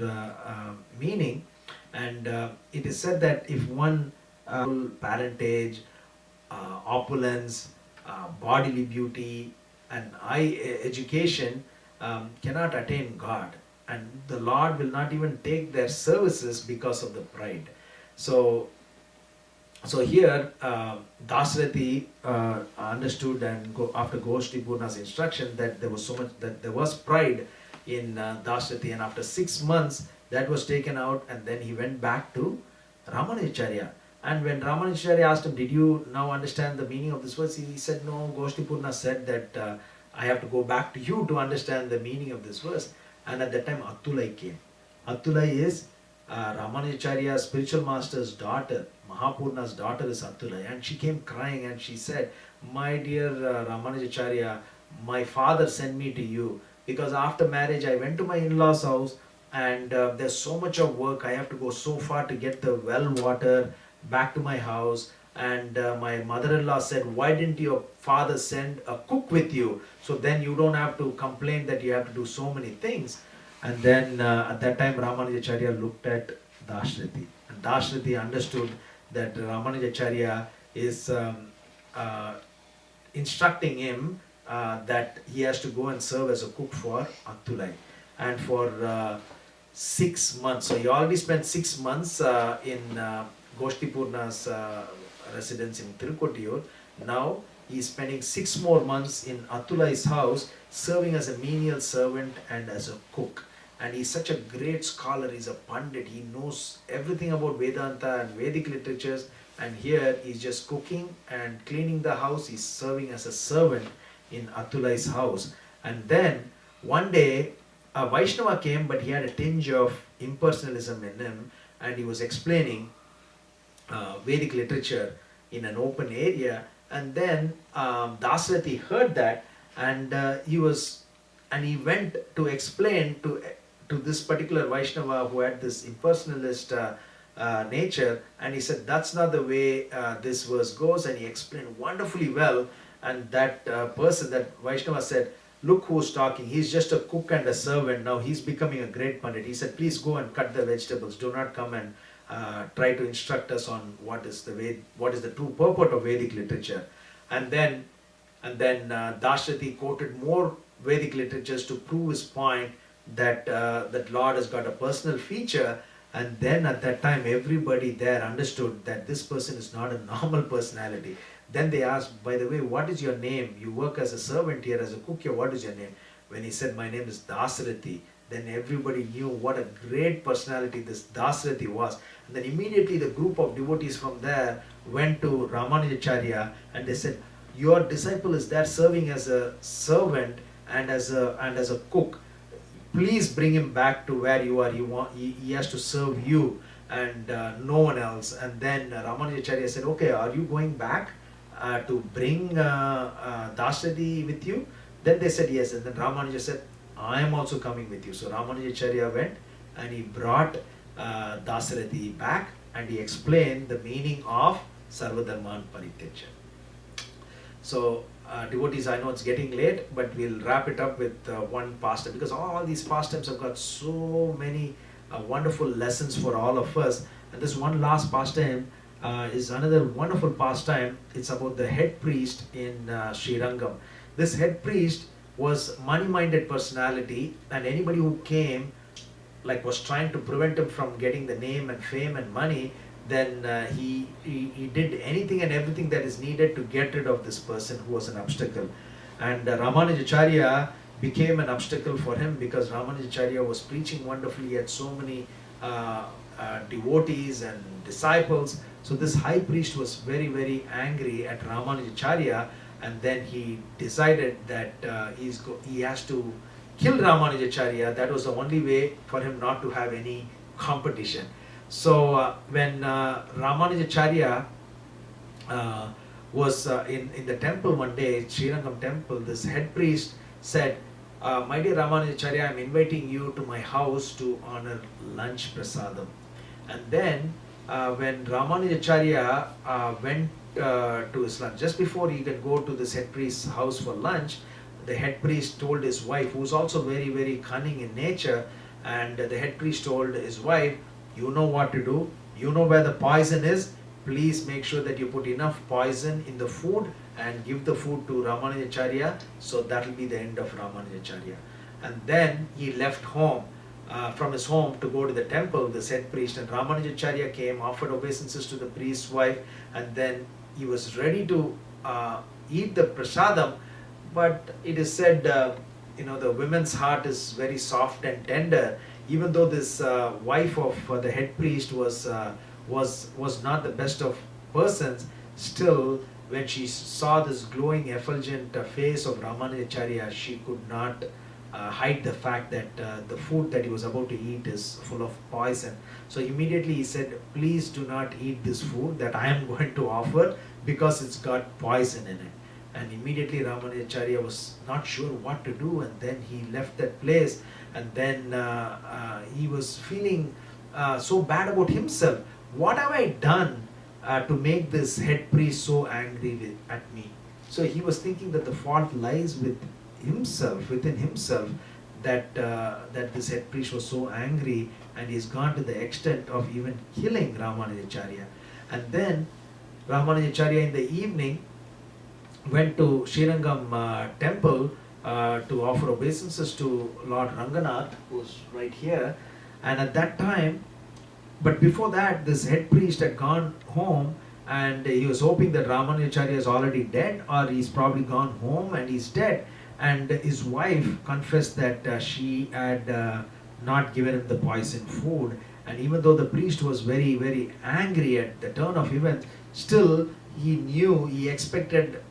Speaker 1: meaning. And it is said that if one parentage, opulence, bodily beauty, and high education cannot attain God, and the Lord will not even take their services because of the pride. So here, Dasarathi understood, and after Goshti Purna's instruction, that there was so much, that there was pride in Dasarathi, and after 6 months that was taken out, and then he went back to Ramanujacharya. And when Ramanujacharya asked him, "Did you now understand the meaning of this verse?" He said, "No, Goshti Purna said that I have to go back to you to understand the meaning of this verse." And at that time, Attulai came. Attulai is Ramanujacharya's spiritual master's daughter. Mahapurna's daughter is Attulai, and she came crying and she said, "My dear Ramanujacharya, my father sent me to you because after marriage I went to my in-laws' house, and there's so much of work. I have to go so far to get the well water back to my house, and my mother-in-law said, why didn't your father send a cook with you, so then you don't have to complain that you have to do so many things." And then at that time Ramanujacharya looked at Dashrati, and Dashrati understood that Ramanujacharya is instructing him that he has to go and serve as a cook for Attulai. And for 6 months, so he already spent 6 months in Goshti Purna's residence in Tirukotiyur. Now he is spending 6 more months in Attulai's house, serving as a menial servant and as a cook. And he's such a great scholar, he's a pandit, he knows everything about Vedanta and Vedic literatures, and here he's just cooking and cleaning the house, he's serving as a servant in Attulai's house. And then one day a Vaishnava came, but he had a tinge of impersonalism in him, and he was explaining Vedic literature in an open area. And then Dasarathi heard that, and he went to explain to this particular Vaishnava who had this impersonalist nature, and he said, "That's not the way this verse goes," and he explained wonderfully well. And that person, that Vaishnava, said, "Look who's talking, he's just a cook and a servant, now he's becoming a great pandit." He said, "Please go and cut the vegetables, do not come and try to instruct us on what is the true purport of Vedic literature." And then Dashrati quoted more Vedic literatures to prove his point that that Lord has got a personal feature. And then at that time everybody there understood that this person is not a normal personality. Then they asked, "By the way, what is your name? You work as a servant here, as a cook here, what is your name?" When he said, "My name is Dasarathi," then everybody knew what a great personality this Dasarathi was. And then immediately the group of devotees from there went to Ramanujacharya and they said, "Your disciple is there serving as a servant and as a cook. Please bring him back to where you are. He has to serve you and no one else." And then Ramanujacharya said, "Okay, are you going back to bring Dasarathi with you?" Then they said yes. And then Ramanuja said, "I am also coming with you." So Ramanujacharya went and he brought Dasarathi back, and he explained the meaning of Sarvadharman Parityaja. So devotees, I know it's getting late, but we'll wrap it up with one pastime, because all these pastimes have got so many wonderful lessons for all of us. And this one last pastime is another wonderful pastime. It's about the head priest in Sri Rangam. This head priest was money-minded personality, and anybody who came, like, was trying to prevent him from getting the name and fame and money, then he did anything and everything that is needed to get rid of this person who was an obstacle. And Ramanujacharya became an obstacle for him, because Ramanujacharya was preaching wonderfully, he had so many devotees and disciples. So this high priest was very, very angry at Ramanujacharya, and then he decided that he has to kill Ramanujacharya. That was the only way for him not to have any competition. So when Ramanujacharya was in the temple one day, Sri Rangam temple, this head priest said, "My dear Ramanujacharya, I am inviting you to my house to honor lunch prasadam." And then when Ramanujacharya went to his lunch, just before he can go to this head priest's house for lunch, the head priest told his wife, who was also very, very cunning in nature, and the head priest told his wife, "You know what to do, you know where the poison is, please make sure that you put enough poison in the food and give the food to Ramanujacharya, so that will be the end of Ramanujacharya." And then he left home, from his home to go to the temple, the said priest, and Ramanujacharya came, offered obeisances to the priest's wife, and then he was ready to eat the prasadam. But it is said, the women's heart is very soft and tender. Even though this wife of the head priest was not the best of persons, still when she saw this glowing effulgent face of Ramanujacharya, she could not hide the fact that the food that he was about to eat is full of poison. So immediately he said, please do not eat this food that I am going to offer, because it's got poison in it. And immediately Ramanujacharya was not sure what to do, and then he left that place, and then he was feeling so bad about himself. What have I done to make this head priest so angry at me? So he was thinking that the fault lies with himself, within himself, that this head priest was so angry, and he's gone to the extent of even killing Ramanujacharya. And then Ramanujacharya in the evening went to Srirangam temple to offer obeisances to Lord Ranganath, who's right here. And at that time, but before that, this head priest had gone home, and he was hoping that Ramanujacharya is already dead, or he's probably gone home and he's dead. And his wife confessed that she had not given him the poisoned food. And even though the priest was very, very angry at the turn of events, still he expected,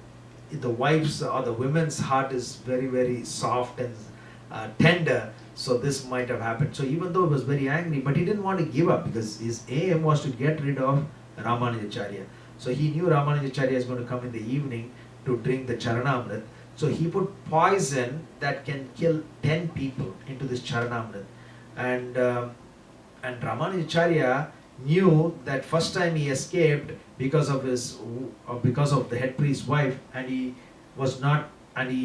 Speaker 1: the wife's or the women's heart is very, very soft and tender, so this might have happened. So even though he was very angry, but he didn't want to give up, because his aim was to get rid of Ramanujacharya. So he knew Ramanujacharya is going to come in the evening to drink the Charanamrit. So he put poison that can kill 10 people into this Charanamrit. And Ramanujacharya knew that first time he escaped because of the head priest's wife, and he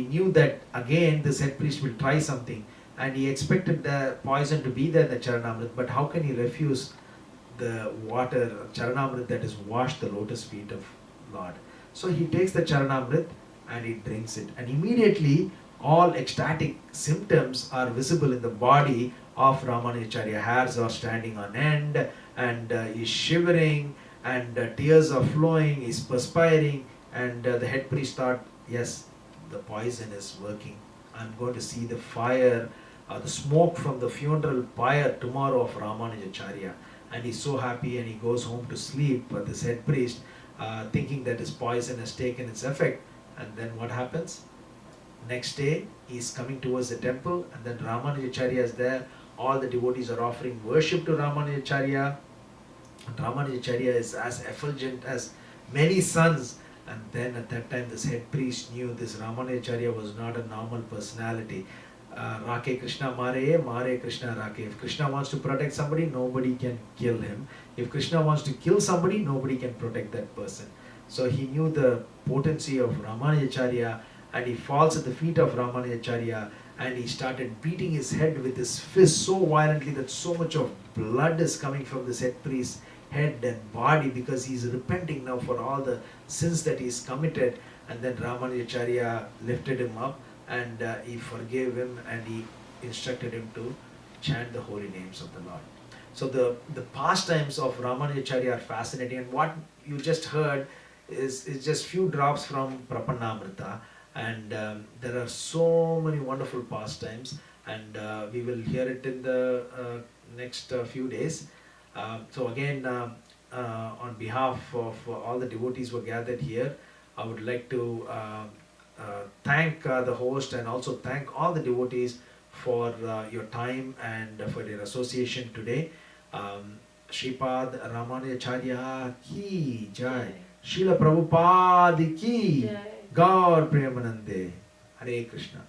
Speaker 1: knew that again this head priest will try something, and he expected the poison to be there in the Charanamrit. But how can he refuse the water Charanamrit that is washed the lotus feet of Lord? So he takes the Charanamrit and he drinks it, and immediately all ecstatic symptoms are visible in the body of Ramanujacharya. Hairs are standing on end, and he's shivering, and tears are flowing, he's perspiring, and the head priest thought, yes, the poison is working. I'm going to see the fire, the smoke from the funeral pyre tomorrow of Ramanujacharya. And he's so happy, and he goes home to sleep, this head priest, thinking that his poison has taken its effect. And then what happens? Next day, he's coming towards the temple, and then Ramanujacharya is there. All the devotees are offering worship to Ramanujacharya. And Ramanujacharya is as effulgent as many suns. And then at that time, this head priest knew this Ramanujacharya was not a normal personality. Rake Krishna Mare, Mare Krishna Rake. If Krishna wants to protect somebody, nobody can kill him. If Krishna wants to kill somebody, nobody can protect that person. So he knew the potency of Ramanujacharya, and he falls at the feet of Ramanujacharya, and he started beating his head with his fist so violently that so much of blood is coming from this head priest's head and body, because he's repenting now for all the sins that he's committed. And then Ramanujacharya lifted him up, and he forgave him, and he instructed him to chant the holy names of the Lord. So the pastimes of Ramanujacharya are fascinating, and what you just heard is just few drops from Prapannamrita, and there are so many wonderful pastimes, and we will hear it in the next few days. So again, on behalf of all the devotees who are gathered here, I would like to thank the host, and also thank all the devotees for your time and for your association today. Shripad Ramanujacharya ki jai. Srila Prabhupada ki. Gaur Premanande. Hare Krishna.